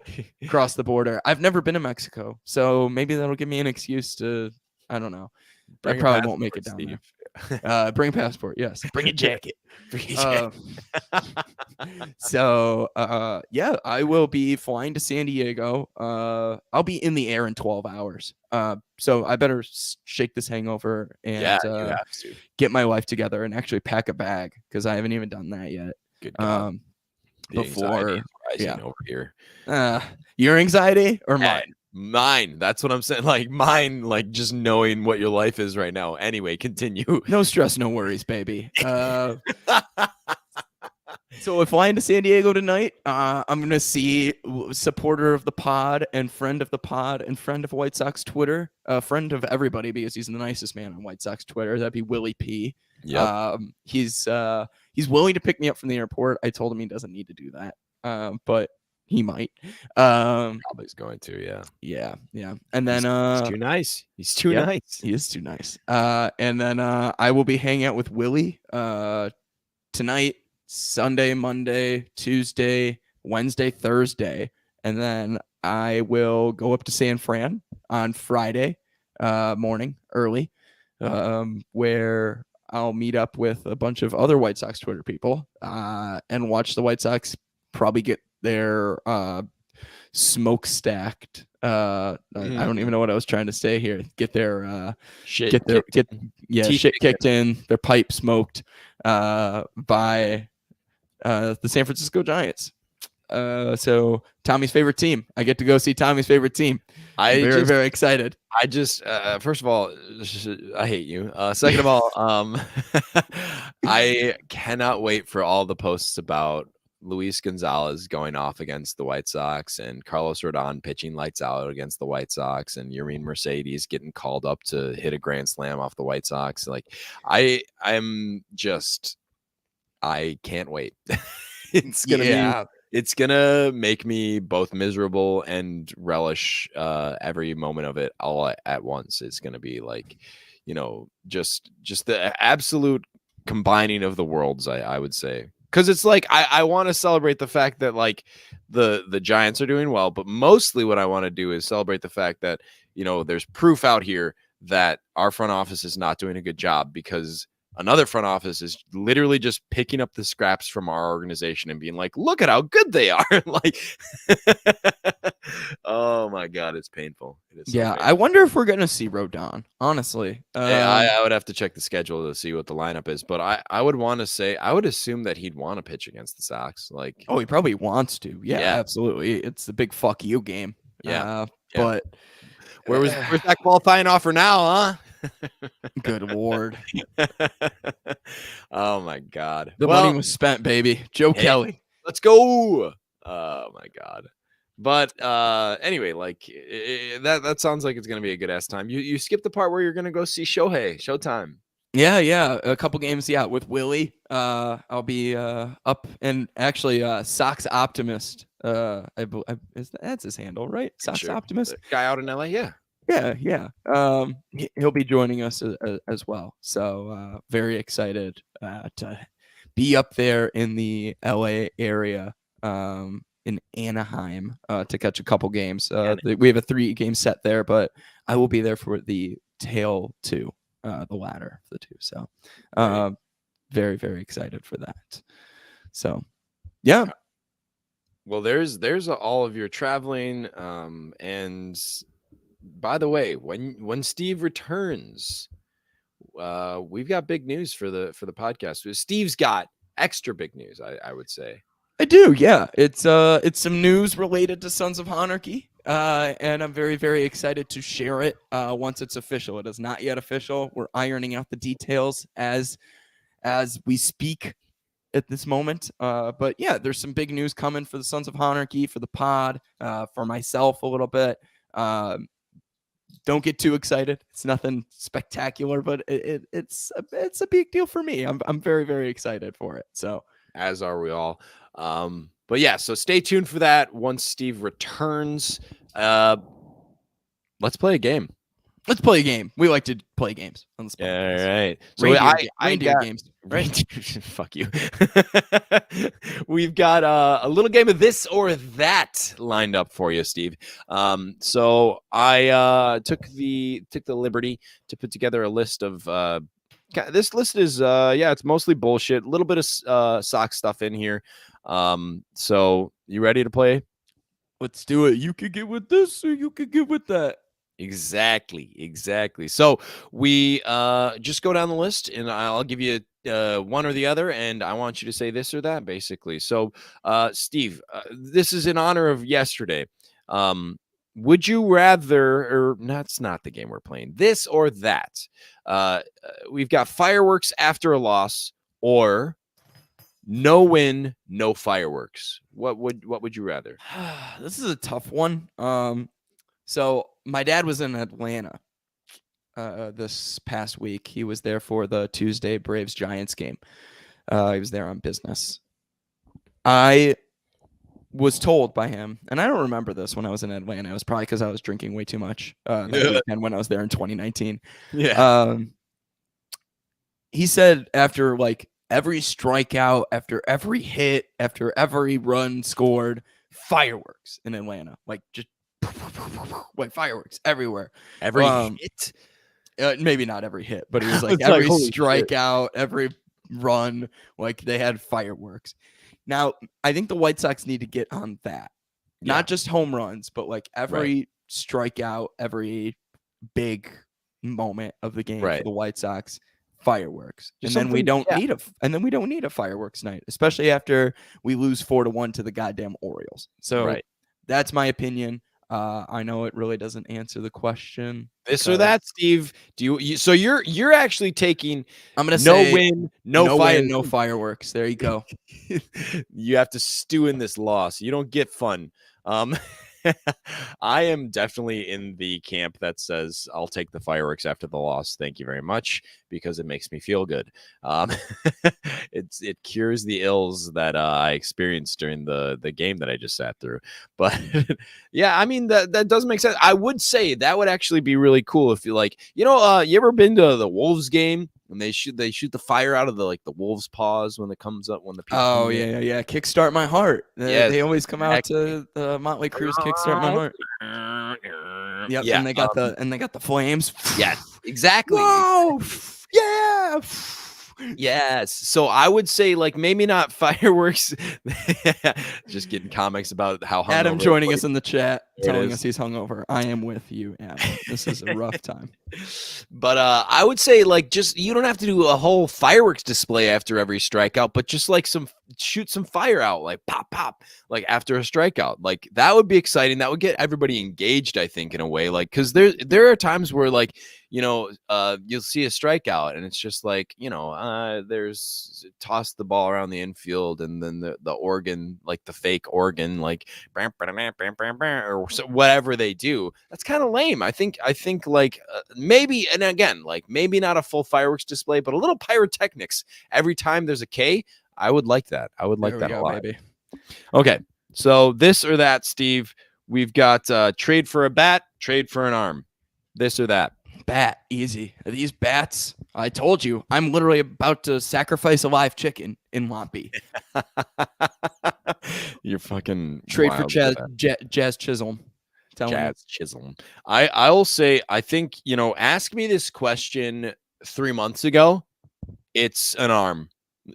Speaker 1: cross the border. I've never been to Mexico, so maybe that'll give me an excuse to, I don't know. I probably won't make it down there. Bring a passport, yes. Bring a jacket. So I will be flying to San Diego. I'll be in the air in 12 hours. So I better shake this hangover and get my life together and actually pack a bag, because I haven't even done that yet.
Speaker 2: Good.
Speaker 1: Before
Speaker 2: over here.
Speaker 1: Your anxiety or mine?
Speaker 2: Mine. That's what I'm saying. Like mine, like just knowing what your life is right now. Anyway, continue.
Speaker 1: No stress, no worries, baby. So we're flying to San Diego tonight. I'm going to see supporter of the pod and friend of the pod and friend of White Sox Twitter, friend of everybody, because he's the nicest man on White Sox Twitter. That'd be Willie P.
Speaker 2: Yep.
Speaker 1: He's willing to pick me up from the airport. I told him he doesn't need to do that. But he might.
Speaker 2: Probably is going to,
Speaker 1: yeah. And then
Speaker 2: he's too nice. He's too nice.
Speaker 1: He is too nice. And then I will be hanging out with Willie tonight, Sunday, Monday, Tuesday, Wednesday, Thursday, and then I will go up to San Fran on Friday morning early, where I'll meet up with a bunch of other White Sox Twitter people and watch the White Sox probably get their smokestacked. I don't even know what I was trying to say here. Get their shit kicked in, their pipe smoked by the San Francisco Giants. So Tommy's favorite team. I get to go see Tommy's favorite team. I'm very excited.
Speaker 2: I just first of all, I hate you. Second of all, I cannot wait for all the posts about Luis Gonzalez going off against the White Sox and Carlos Rodon pitching lights out against the White Sox and Yermin Mercedes getting called up to hit a grand slam off the White Sox. Like I can't wait. It's gonna make me both miserable and relish every moment of it all at once. It's gonna be like, just the absolute combining of the worlds, I would say. Because it's like I want to celebrate the fact that like the Giants are doing well, but mostly what I want to do is celebrate the fact that there's proof out here that our front office is not doing a good job, because Another front office is literally just picking up the scraps from our organization and being like, look at how good they are. Like, oh my God, it's painful. It is so
Speaker 1: Yeah,
Speaker 2: painful.
Speaker 1: I wonder if we're gonna see Rodon, honestly.
Speaker 2: I would have to check the schedule to see what the lineup is, but I would want to say, I would assume that he'd want to pitch against the Sox. Like,
Speaker 1: Oh, he probably wants to. Yeah,
Speaker 2: yeah,
Speaker 1: absolutely. It's the big fuck you game.
Speaker 2: yeah, yeah.
Speaker 1: But
Speaker 2: Where's that qualifying offer now,
Speaker 1: good lord,
Speaker 2: huh? Oh my God.
Speaker 1: the
Speaker 2: Well,
Speaker 1: money was spent, baby. Joe
Speaker 2: hey,
Speaker 1: Kelly.
Speaker 2: let's go. Oh my God. But anyway, like that sounds like it's gonna be a good ass time. You skipped the part where you're gonna go see Showtime.
Speaker 1: Yeah, a couple games. Yeah, with Willie. I'll be up and actually Sox Optimist. That's his handle, right? Sox
Speaker 2: Sure.
Speaker 1: Optimist.
Speaker 2: The guy out in LA, yeah.
Speaker 1: Yeah. He'll be joining us as well. So very excited to be up there in the LA area. In Anaheim to catch a couple games. We have a 3-game set there, but I will be there for the tail 2, the latter of the 2. So very, very excited for that. So yeah.
Speaker 2: Well, there's all of your traveling. And by the way, when Steve returns, we've got big news for the podcast. Steve's got extra big news, I would say.
Speaker 1: I do, yeah. It's some news related to Sons of Anarchy, and I'm very, very excited to share it once it's official. It is not yet official. We're ironing out the details as we speak at this moment. But yeah, there's some big news coming for the Sons of Anarchy, for the pod, for myself a little bit. Don't get too excited. It's nothing spectacular, but it's a big deal for me. I'm very, very excited for it. So
Speaker 2: as are we all. But yeah, so stay tuned for that once Steve returns. Let's play a game.
Speaker 1: Let's play a game. We like to play games on the spot.
Speaker 2: All right. So
Speaker 1: reindeer games.
Speaker 2: Right. Fuck you. We've got a little game of this or that lined up for you, Steve. So I took the liberty to put together a list of this list is it's mostly bullshit. A little bit of sock stuff in here. So you ready to play?
Speaker 1: Let's do it. You could get with this or you could get with that.
Speaker 2: Exactly. So we just go down the list and I'll give you one or the other, and I want you to say this or that, basically. So Steve, this is in honor of yesterday. Would you rather, or that's not the game we're playing, this or that? We've got fireworks after a loss or no win, no fireworks. What would you rather?
Speaker 1: This is a tough one. So my dad was in Atlanta this past week. He was there for the Tuesday Braves-Giants game. He was there on business. I was told by him, and I don't remember this when I was in Atlanta. It was probably because I was drinking way too much that weekend when I was there in 2019.
Speaker 2: Yeah.
Speaker 1: He said after like every strikeout, after every hit, after every run scored, fireworks in Atlanta, like just like fireworks everywhere.
Speaker 2: Every hit?
Speaker 1: Maybe not every hit, but it was like every strikeout, every run, like they had fireworks. Now, I think the White Sox need to get on that. Yeah. Not just home runs, but like every strikeout, every big moment of the game for the White Sox, fireworks. Just and then we don't need a fireworks night, especially after we lose 4-1 to the goddamn Orioles. So that's my opinion. I know it really doesn't answer the question.
Speaker 2: This or that, Steve. Do you so you're actually taking
Speaker 1: I'm gonna say
Speaker 2: no win, no
Speaker 1: fireworks. There you go.
Speaker 2: You have to stew in this loss. You don't get fun. I am definitely in the camp that says I'll take the fireworks after the loss. Thank you very much, because it makes me feel good. It cures the ills that I experienced during the game that I just sat through. But yeah, I mean that does make sense. I would say that would actually be really cool if you like, you ever been to the Wolves game? And they shoot the fire out of the Wolves' paws when it comes up when the people.
Speaker 1: Oh yeah. Kickstart My Heart. They always come out to the Motley Crue's Kickstart My Heart. Yep. Yeah. And they got the flames.
Speaker 2: Yes, exactly.
Speaker 1: Whoa! Yeah.
Speaker 2: Yes. So I would say like maybe not fireworks. Just getting comics about how
Speaker 1: Adam
Speaker 2: hungover
Speaker 1: joining us in the chat,
Speaker 2: it
Speaker 1: telling
Speaker 2: is.
Speaker 1: us he's hungover. I am with you, Adam. This is a rough time.
Speaker 2: But I would say like just you don't have to do a whole fireworks display after every strikeout, but just like shoot some fire out, like pop pop, like after a strikeout. Like that would be exciting. That would get everybody engaged, I think, in a way. Like because there are times where like you'll see a strikeout and it's just like there's toss the ball around the infield and then the organ, like the fake organ, like or whatever they do. That's kind of lame. I think like maybe, and again, like maybe not a full fireworks display, but a little pyrotechnics every time there's a K. I would like that. I would like
Speaker 1: There we
Speaker 2: that a
Speaker 1: go,
Speaker 2: lot.
Speaker 1: baby.
Speaker 2: Okay, so this or that, Steve. We've got trade for a bat, trade for an arm. This or that.
Speaker 1: Bat, easy. These bats, I told you, I'm literally about to sacrifice a live chicken in Lumpy.
Speaker 2: You're fucking
Speaker 1: trade for
Speaker 2: wild
Speaker 1: Jazz Chisholm.
Speaker 2: Jazz Chisholm. I will say, I think, ask me this question 3 months ago. It's an arm.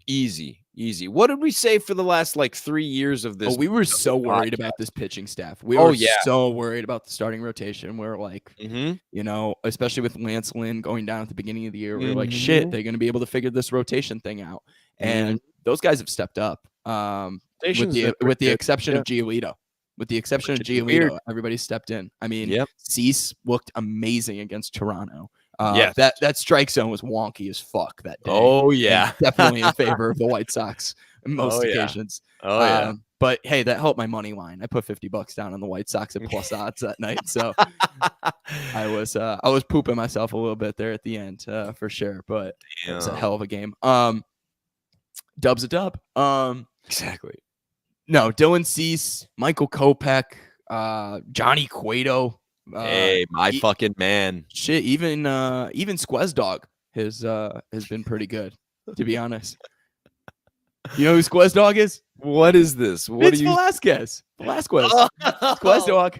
Speaker 2: Easy. What did we say for the last like 3 years of this?
Speaker 1: Oh, we were so worried about this pitching staff. We were so worried about the starting rotation. We're like, especially with Lance Lynn going down at the beginning of the year, we were like, shit, they're going to be able to figure this rotation thing out. And those guys have stepped up. With the exception of Giolito. With the exception of Giolito, everybody stepped in. I mean, Cease looked amazing against Toronto. That strike zone was wonky as fuck that day.
Speaker 2: Oh yeah,
Speaker 1: and definitely in favor of the White Sox in most occasions. But hey, that helped my money line. I put $50 down on the White Sox at plus odds that night, so I was pooping myself a little bit there at the end for sure. But it was a hell of a game. Dub's a dub.
Speaker 2: Exactly.
Speaker 1: No, Dylan Cease, Michael Kopech, Johnny Cueto.
Speaker 2: Hey, my fucking man.
Speaker 1: Shit, even Squez Dog has been pretty good, to be honest. You know who Squez Dog is?
Speaker 2: What is this?
Speaker 1: It's Velasquez. Squez Dog.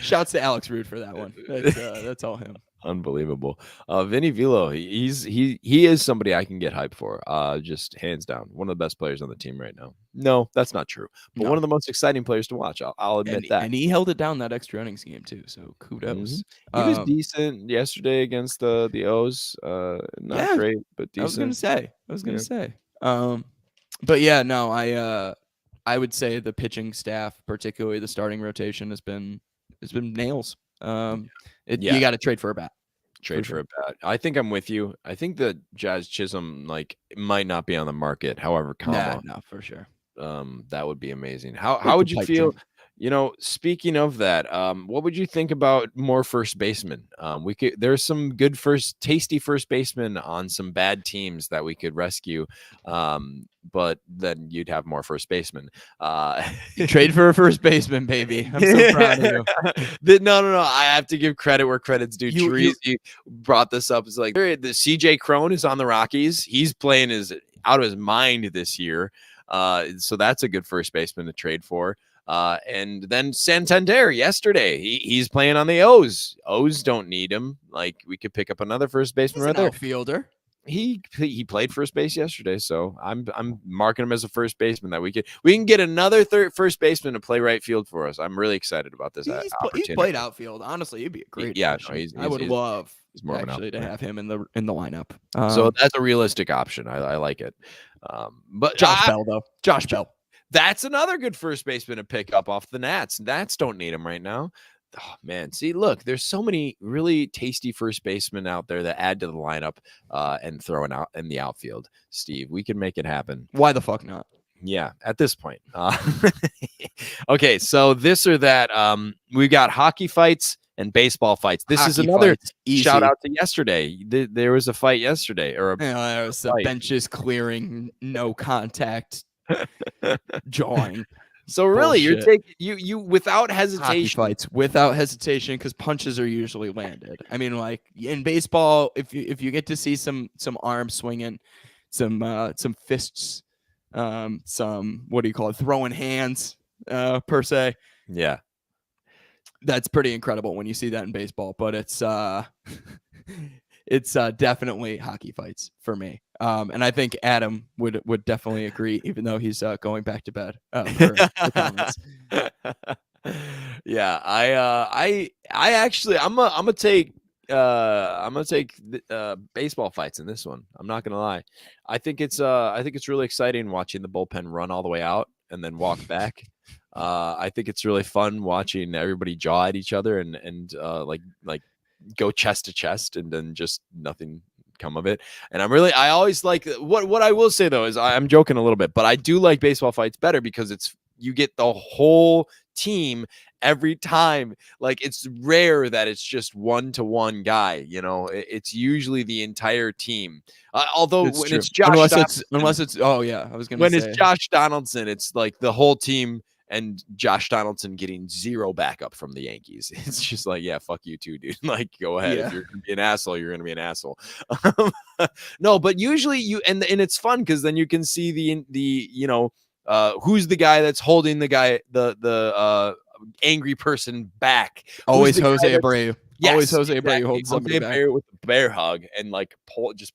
Speaker 1: Shouts to Alex Rude for that one. That's all him.
Speaker 2: Unbelievable. Vinny Vilo, he is somebody I can get hyped for. Just hands down, one of the best players on the team right now. No, that's not true, but one of the most exciting players to watch. I'll admit that.
Speaker 1: And he held it down that extra innings game too. So kudos.
Speaker 2: He was decent yesterday against the O's. Not great, but decent.
Speaker 1: I was gonna say. But yeah, no, I would say the pitching staff, particularly the starting rotation, has been nails. You got to trade for a bat.
Speaker 2: Trade for a bat. I think I'm with you. I think the Jazz Chisholm might not be on the market. However,
Speaker 1: no, for sure.
Speaker 2: That would be amazing. How would you feel? Speaking of that, what would you think about more first basemen? There's some good tasty first basemen on some bad teams that we could rescue. But then you'd have more first basemen.
Speaker 1: Trade for a first baseman, baby. I'm so proud of you.
Speaker 2: No. I have to give credit where credit's due. You brought this up. It's like the CJ Cron is on the Rockies. He's playing out of his mind this year. So that's a good first baseman to trade for. And then Santander yesterday, he's playing on the O's. O's don't need him. Like we could pick up another first baseman right there.
Speaker 1: Outfielder.
Speaker 2: He played first base yesterday, so I'm marking him as a first baseman that we can get another first baseman to play right field for us. I'm really excited about this opportunity.
Speaker 1: He's played outfield. Honestly, he'd be a great. I would love actually to have him in the lineup.
Speaker 2: So that's a realistic option. I like it. But
Speaker 1: Josh Bell though. Josh Bell.
Speaker 2: That's another good first baseman to pick up off the Nats. Nats don't need him right now. Oh, man. See, look, there's so many really tasty first basemen out there that add to the lineup and throwing out in the outfield. Steve, we can make it happen.
Speaker 1: Why the fuck not?
Speaker 2: Yeah, at this point. Okay, so this or that. We got hockey fights and baseball fights. This is another shout out to yesterday. There was a fight yesterday.
Speaker 1: There was benches clearing, no contact, jawing.
Speaker 2: So really, you're taking you without hesitation.
Speaker 1: Hockey fights without hesitation because punches are usually landed. I mean, like in baseball, if you get to see some arm swinging, some fists, some what do you call it, throwing hands, per se.
Speaker 2: Yeah,
Speaker 1: that's pretty incredible when you see that in baseball. But it's it's definitely hockey fights for me. And I think Adam would definitely agree, even though he's going back to bed per the comments.
Speaker 2: Yeah, I actually I'm gonna take baseball fights in this one. I'm not gonna lie. I think it's really exciting watching the bullpen run all the way out and then walk back. I think it's really fun watching everybody jaw at each other and like go chest to chest and then just nothing come of it. And I always like what I will say though is I'm joking a little bit, but I do like baseball fights better because you get the whole team every time. Like it's rare that it's just 1-to-1 guy, it's usually the entire team. Although
Speaker 1: It's
Speaker 2: when
Speaker 1: true.
Speaker 2: it's
Speaker 1: Unless it's oh yeah, I was gonna
Speaker 2: when it's
Speaker 1: say
Speaker 2: Josh Donaldson, it's like the whole team and Josh Donaldson getting zero backup from the Yankees. It's just like, yeah, fuck you too, dude. Like, go ahead.
Speaker 1: yeah.
Speaker 2: If you're gonna be an asshole, you're gonna be an asshole. No, but usually and it's fun because then you can see who's the guy that's holding the angry person back.
Speaker 1: Always
Speaker 2: Who's the guy
Speaker 1: Jose
Speaker 2: that's
Speaker 1: Abreu.
Speaker 2: Yes,
Speaker 1: Always Jose
Speaker 2: exactly.
Speaker 1: Abreu holds somebody
Speaker 2: Jose
Speaker 1: back.
Speaker 2: Abreu with the bear hug and like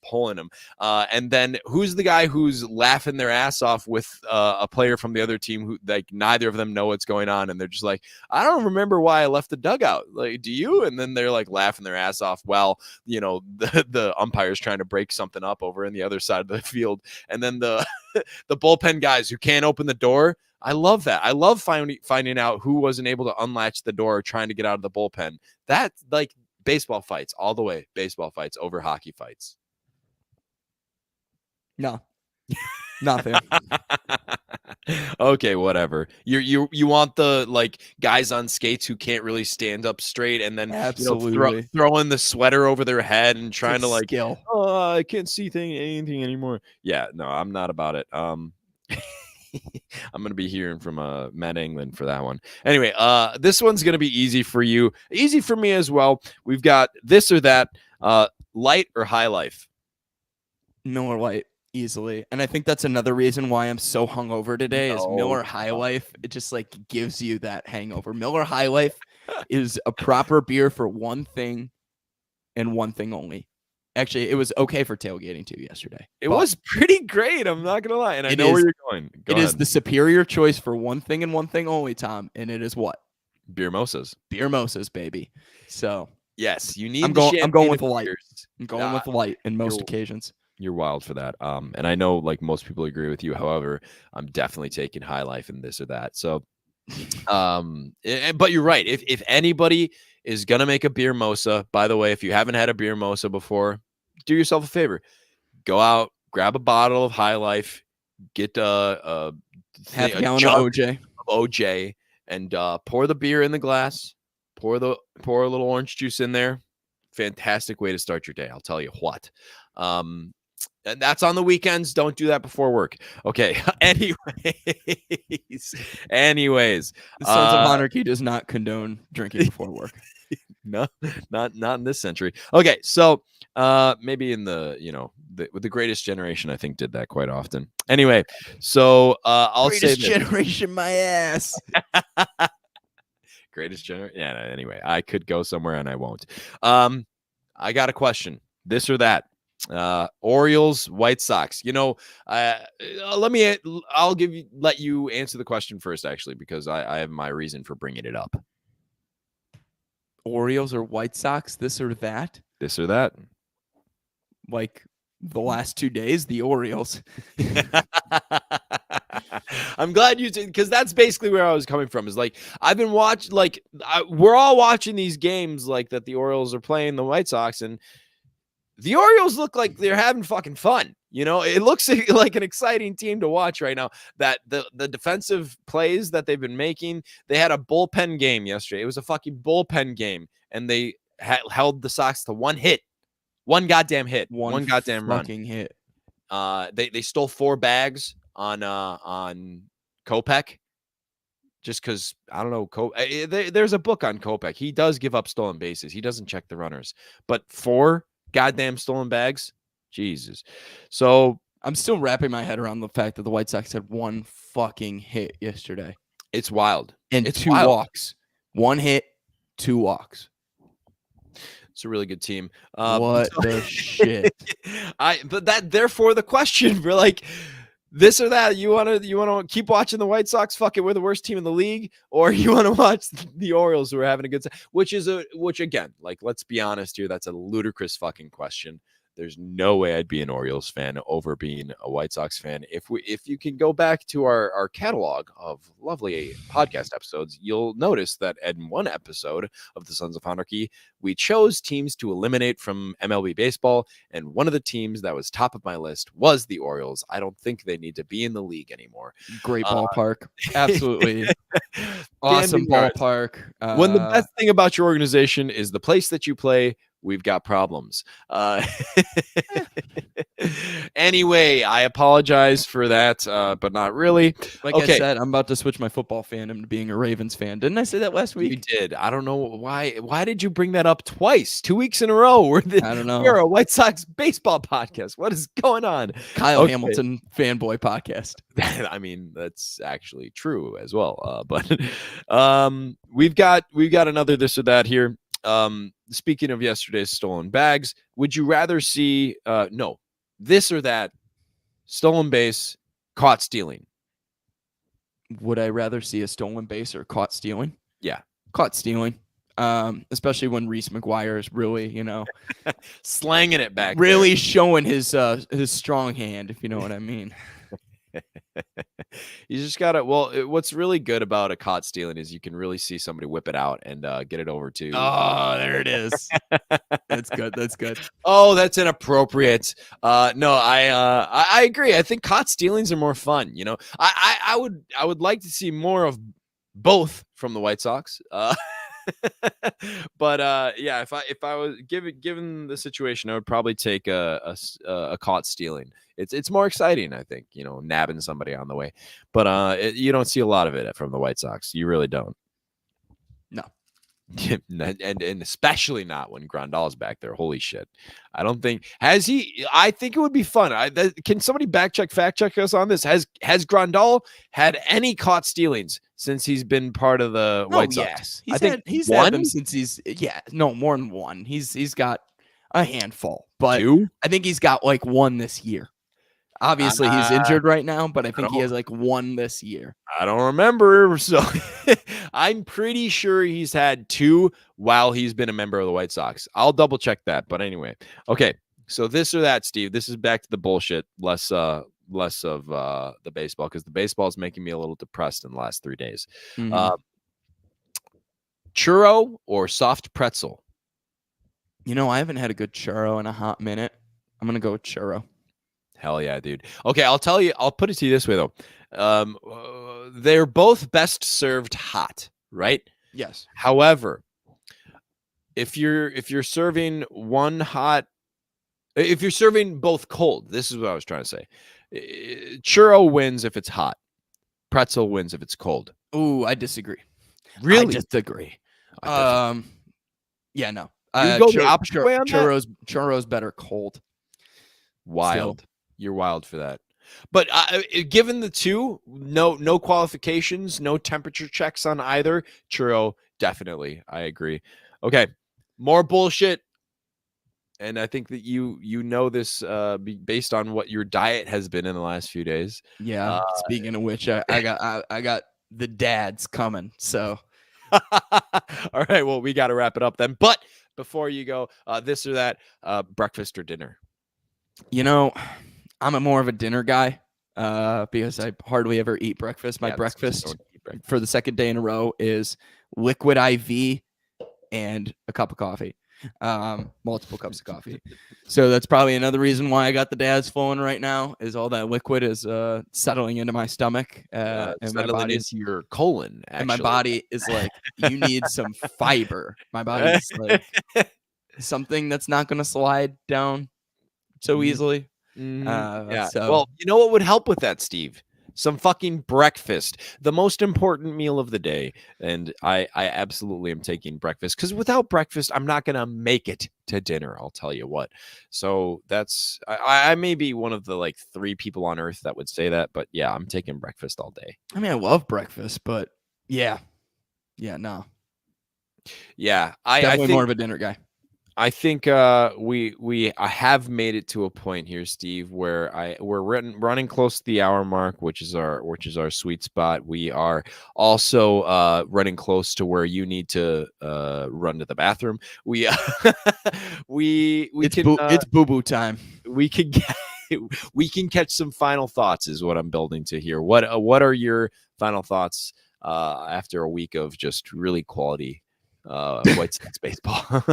Speaker 2: pulling him. And then who's the guy who's laughing their ass off with a player from the other team who like neither of them know what's going on and they're just like, I don't remember why I left the dugout. Like, do you? And then they're like laughing their ass off while the umpire's trying to break something up over in the other side of the field. And then the the bullpen guys who can't open the door. I love that. I love finding out who wasn't able to unlatch the door trying to get out of the bullpen. That's like baseball fights all the way. Baseball fights over hockey fights.
Speaker 1: No, nothing.
Speaker 2: Okay, whatever. You want the like guys on skates who can't really stand up straight and then
Speaker 1: Absolutely.
Speaker 2: throwing the sweater over their head and trying to like
Speaker 1: skill.
Speaker 2: Oh, I can't see anything anymore. Yeah, no, I'm not about it. I'm gonna be hearing from Matt England for that one. Anyway, this one's gonna be easy for you, easy for me as well. We've got this or that, light or high life.
Speaker 1: Miller Lite easily, and I think that's another reason why I'm so hungover today. Is Miller High Life? It just like gives you that hangover. Miller High Life is a proper beer for one thing and one thing only. Actually, it was okay for tailgating too yesterday.
Speaker 2: It was pretty great. I'm not gonna lie, and I know where you're going.
Speaker 1: It is the superior choice for one thing and one thing only, Tom, and it is what?
Speaker 2: Beer mosas.
Speaker 1: Beer mosas, baby. So
Speaker 2: yes, you need.
Speaker 1: I'm going with the light. I'm going with the light in most occasions.
Speaker 2: You're wild for that. And I know like most people agree with you. However, I'm definitely taking high life in this or that. So, but you're right. If anybody is gonna make a beer mosa, by the way, if you haven't had a beer mosa before, do yourself a favor. Go out, grab a bottle of High Life, get a
Speaker 1: half a gallon of
Speaker 2: OJ, and pour the beer in the glass. Pour a little orange juice in there. Fantastic way to start your day. I'll tell you what. And that's on the weekends. Don't do that before work. Okay. Anyways,
Speaker 1: the Sons of Monarchy does not condone drinking before work.
Speaker 2: No, not in this century. Okay, so maybe in with the Greatest Generation, I think did that quite often. Anyway, so I'll say
Speaker 1: Greatest Generation, my ass.
Speaker 2: Greatest Generation. Yeah. Anyway, I could go somewhere and I won't. I got a question. This or that. Orioles, White Sox. Let you answer the question first, actually, because I have my reason for bringing it up.
Speaker 1: Orioles or White Sox, this or that?
Speaker 2: This or that.
Speaker 1: Like the last 2 days, the Orioles.
Speaker 2: I'm glad you did, because that's basically where I was coming from. Is like I've been watching, we're all watching these games like that the Orioles are playing the White Sox, and the Orioles look like they're having fucking fun. It looks like an exciting team to watch right now. That the defensive plays that they've been making, they had a bullpen game yesterday. It was a fucking bullpen game, and they held the Sox to one goddamn hit, one goddamn
Speaker 1: fucking
Speaker 2: run.
Speaker 1: Hit.
Speaker 2: They stole 4 bags on Kopech. Just because, I don't know, there's a book on Kopech. He does give up stolen bases. He doesn't check the runners. But 4 goddamn stolen bags? Jesus. So
Speaker 1: I'm still wrapping my head around the fact that the White Sox had 1 fucking hit yesterday.
Speaker 2: It's wild.
Speaker 1: And
Speaker 2: it's
Speaker 1: 2 walks. 1 hit, 2 walks.
Speaker 2: It's a really good team.
Speaker 1: What the shit?
Speaker 2: But that therefore the question, we're like, this or that. You want to keep watching the White Sox? Fuck it, we're the worst team in the league. Or you want to watch the Orioles, who are having a good time? Which again, like, let's be honest here, that's a ludicrous fucking question. There's no way I'd be an Orioles fan over being a White Sox fan. If you can go back to our catalog of lovely podcast episodes, you'll notice that in one episode of the Sons of Anarchy, we chose teams to eliminate from MLB baseball, and one of the teams that was top of my list was the Orioles. I don't think they need to be in the league anymore.
Speaker 1: Great ballpark. Absolutely. Awesome
Speaker 2: regards,
Speaker 1: ballpark.
Speaker 2: When the best thing about your organization is the place that you play, we've got problems. Anyway, I apologize for that, but not really.
Speaker 1: Like I said, I'm about to switch my football fandom to being a Ravens fan. Didn't I say that last week?
Speaker 2: You did. I don't know why. Why did you bring that up twice, 2 weeks in a row?
Speaker 1: I don't know.
Speaker 2: We're a White Sox baseball podcast. What is going on?
Speaker 1: Kyle Hamilton fanboy podcast.
Speaker 2: I mean, that's actually true as well. But we've got another this or that here. Speaking of yesterday's stolen bags, would you rather see this or that, stolen base, caught stealing?
Speaker 1: Would I rather see a stolen base or caught stealing?
Speaker 2: Yeah,
Speaker 1: caught stealing. Especially when Reese McGuire is really,
Speaker 2: slanging it back,
Speaker 1: really there. Showing his strong hand, if you know what I mean.
Speaker 2: You just gotta. Well, what's really good about a caught stealing is you can really see somebody whip it out and get it over to.
Speaker 1: Oh, there it is. That's good. That's good.
Speaker 2: Oh, that's inappropriate. No, I agree. I think caught stealings are more fun. I would like to see more of both from the White Sox. But yeah, if I was given the situation, I would probably take a caught stealing. It's more exciting, I think, nabbing somebody on the way. But you don't see a lot of it from the White Sox. You really don't.
Speaker 1: No.
Speaker 2: and especially not when Grandal's back there. Holy shit. I don't think has he. I think it would be fun. Can somebody fact check us on this? Has Grandal had any caught stealings since he's been part of the White Sox?
Speaker 1: Yes. He's had them since more than one. He's got a handful, but two? I think he's got like one this year. Obviously, he's injured right now, but I think he has like one this year.
Speaker 2: I don't remember. So I'm pretty sure he's had two while he's been a member of the White Sox. I'll double check that. But anyway, okay. So this or that, Steve. This is back to the bullshit. Less of the baseball, because the baseball is making me a little depressed in the last 3 days. Mm-hmm. Churro or soft pretzel?
Speaker 1: I haven't had a good churro in a hot minute. I'm gonna go with churro.
Speaker 2: Hell yeah, dude. Okay, I'll tell you. I'll put it to you this way though. They're both best served hot, right?
Speaker 1: Yes.
Speaker 2: However, if you're serving one hot, if you're serving both cold, this is what I was trying to say. Churro wins if it's hot. Pretzel wins if it's cold.
Speaker 1: Ooh, I disagree.
Speaker 2: Really?
Speaker 1: I disagree. Yeah, no.
Speaker 2: You go the opposite way on that?
Speaker 1: Churro's better cold.
Speaker 2: Wild. Still. You're wild for that. But given the two, no qualifications, no temperature checks on either. Churro, definitely. I agree. Okay, more bullshit. And I think that you know this based on what your diet has been in the last few days.
Speaker 1: Yeah. Speaking of which, I got the dads coming. So,
Speaker 2: all right. Well, we got to wrap it up then. But before you go, this or that, breakfast or dinner?
Speaker 1: I'm more of a dinner guy because I hardly ever eat breakfast. My breakfast for the second day in a row is liquid IV and a cup of coffee, multiple cups of coffee. So that's probably another reason why I got the dads flowing right now, is all that liquid is settling into my stomach and my body
Speaker 2: into your colon. Actually.
Speaker 1: And my body is like, you need some fiber. My body's like something that's not going to slide down so easily.
Speaker 2: Yeah. Well, you know what would help with that, Steve? Some fucking breakfast, the most important meal of the day. And I absolutely am taking breakfast, because without breakfast, I'm not going to make it to dinner. I'll tell you what. So I may be one of the like 3 people on earth that would say that, but yeah, I'm taking breakfast all day.
Speaker 1: I mean, I love breakfast, but yeah, no.
Speaker 2: Yeah.
Speaker 1: Definitely more of a dinner guy.
Speaker 2: I think I have made it to a point here, Steve, where we're running close to the hour mark, which is our sweet spot. We are also running close to where you need to run to the bathroom. We
Speaker 1: It's boo boo time.
Speaker 2: We can get we can catch some final thoughts is what I'm building to here. What are your final thoughts after a week of just really quality White Sox baseball?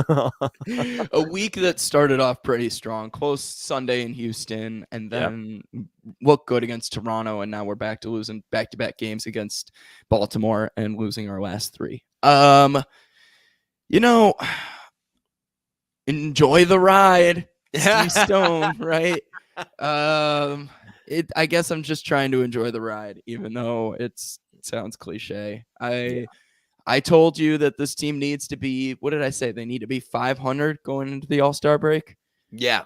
Speaker 1: A week that started off pretty strong, close Sunday in Houston, and then looked good against Toronto, and now we're back to losing back-to-back games against Baltimore and losing our last 3. Enjoy the ride, Steve Stone, right? I guess I'm just trying to enjoy the ride, even though it sounds cliche. I told you that this team needs to be, what did I say? They need to be 500 going into the All-Star break.
Speaker 2: Yeah.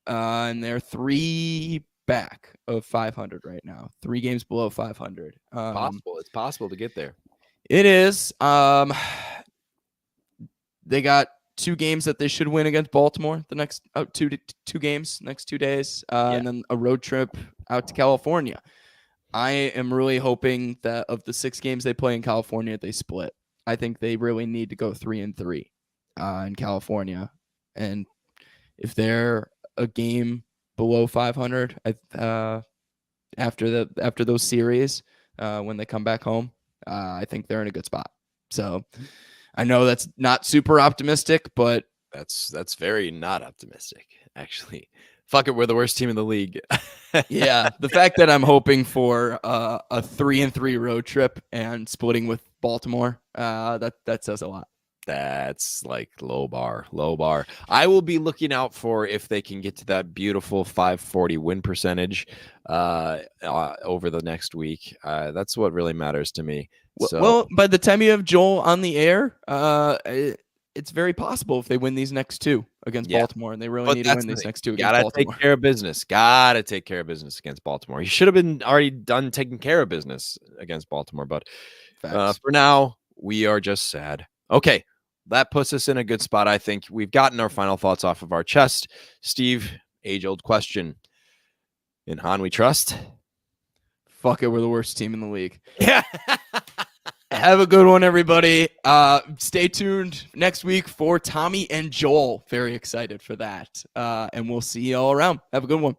Speaker 1: And they're 3 back of 500 right now. 3 games below 500.
Speaker 2: It's possible to get there.
Speaker 1: It is. They got 2 games that they should win against Baltimore the next 2 games, next 2 days, and then a road trip out to California. I am really hoping that of the 6 games they play in California, they split. I think they really need to go 3-3 in California, and if they're a game below 500 after those series when they come back home, I think they're in a good spot. So I know that's not super optimistic, but
Speaker 2: that's very not optimistic, actually. Fuck it, we're the worst team in the league.
Speaker 1: Yeah, the fact that I'm hoping for a 3-3 road trip and splitting with Baltimore, that says a lot.
Speaker 2: That's like low bar. I will be looking out for if they can get to that beautiful 540 win percentage over the next week. That's what really matters to me.
Speaker 1: Well, by the time you have Joel on the air, it's very possible if they win these next 2 against Baltimore, and they really need to win these next 2 against Baltimore.
Speaker 2: Gotta take care of business. Gotta take care of business against Baltimore. You should have been already done taking care of business against Baltimore, but for now, we are just sad. Okay, that puts us in a good spot. I think we've gotten our final thoughts off of our chest. Steve, age-old question. In Han we trust?
Speaker 1: Fuck it, we're the worst team in the league.
Speaker 2: Yeah.
Speaker 1: Have a good one, everybody. Stay tuned next week for Tommy and Joel. Very excited for that. And we'll see you all around. Have a good one.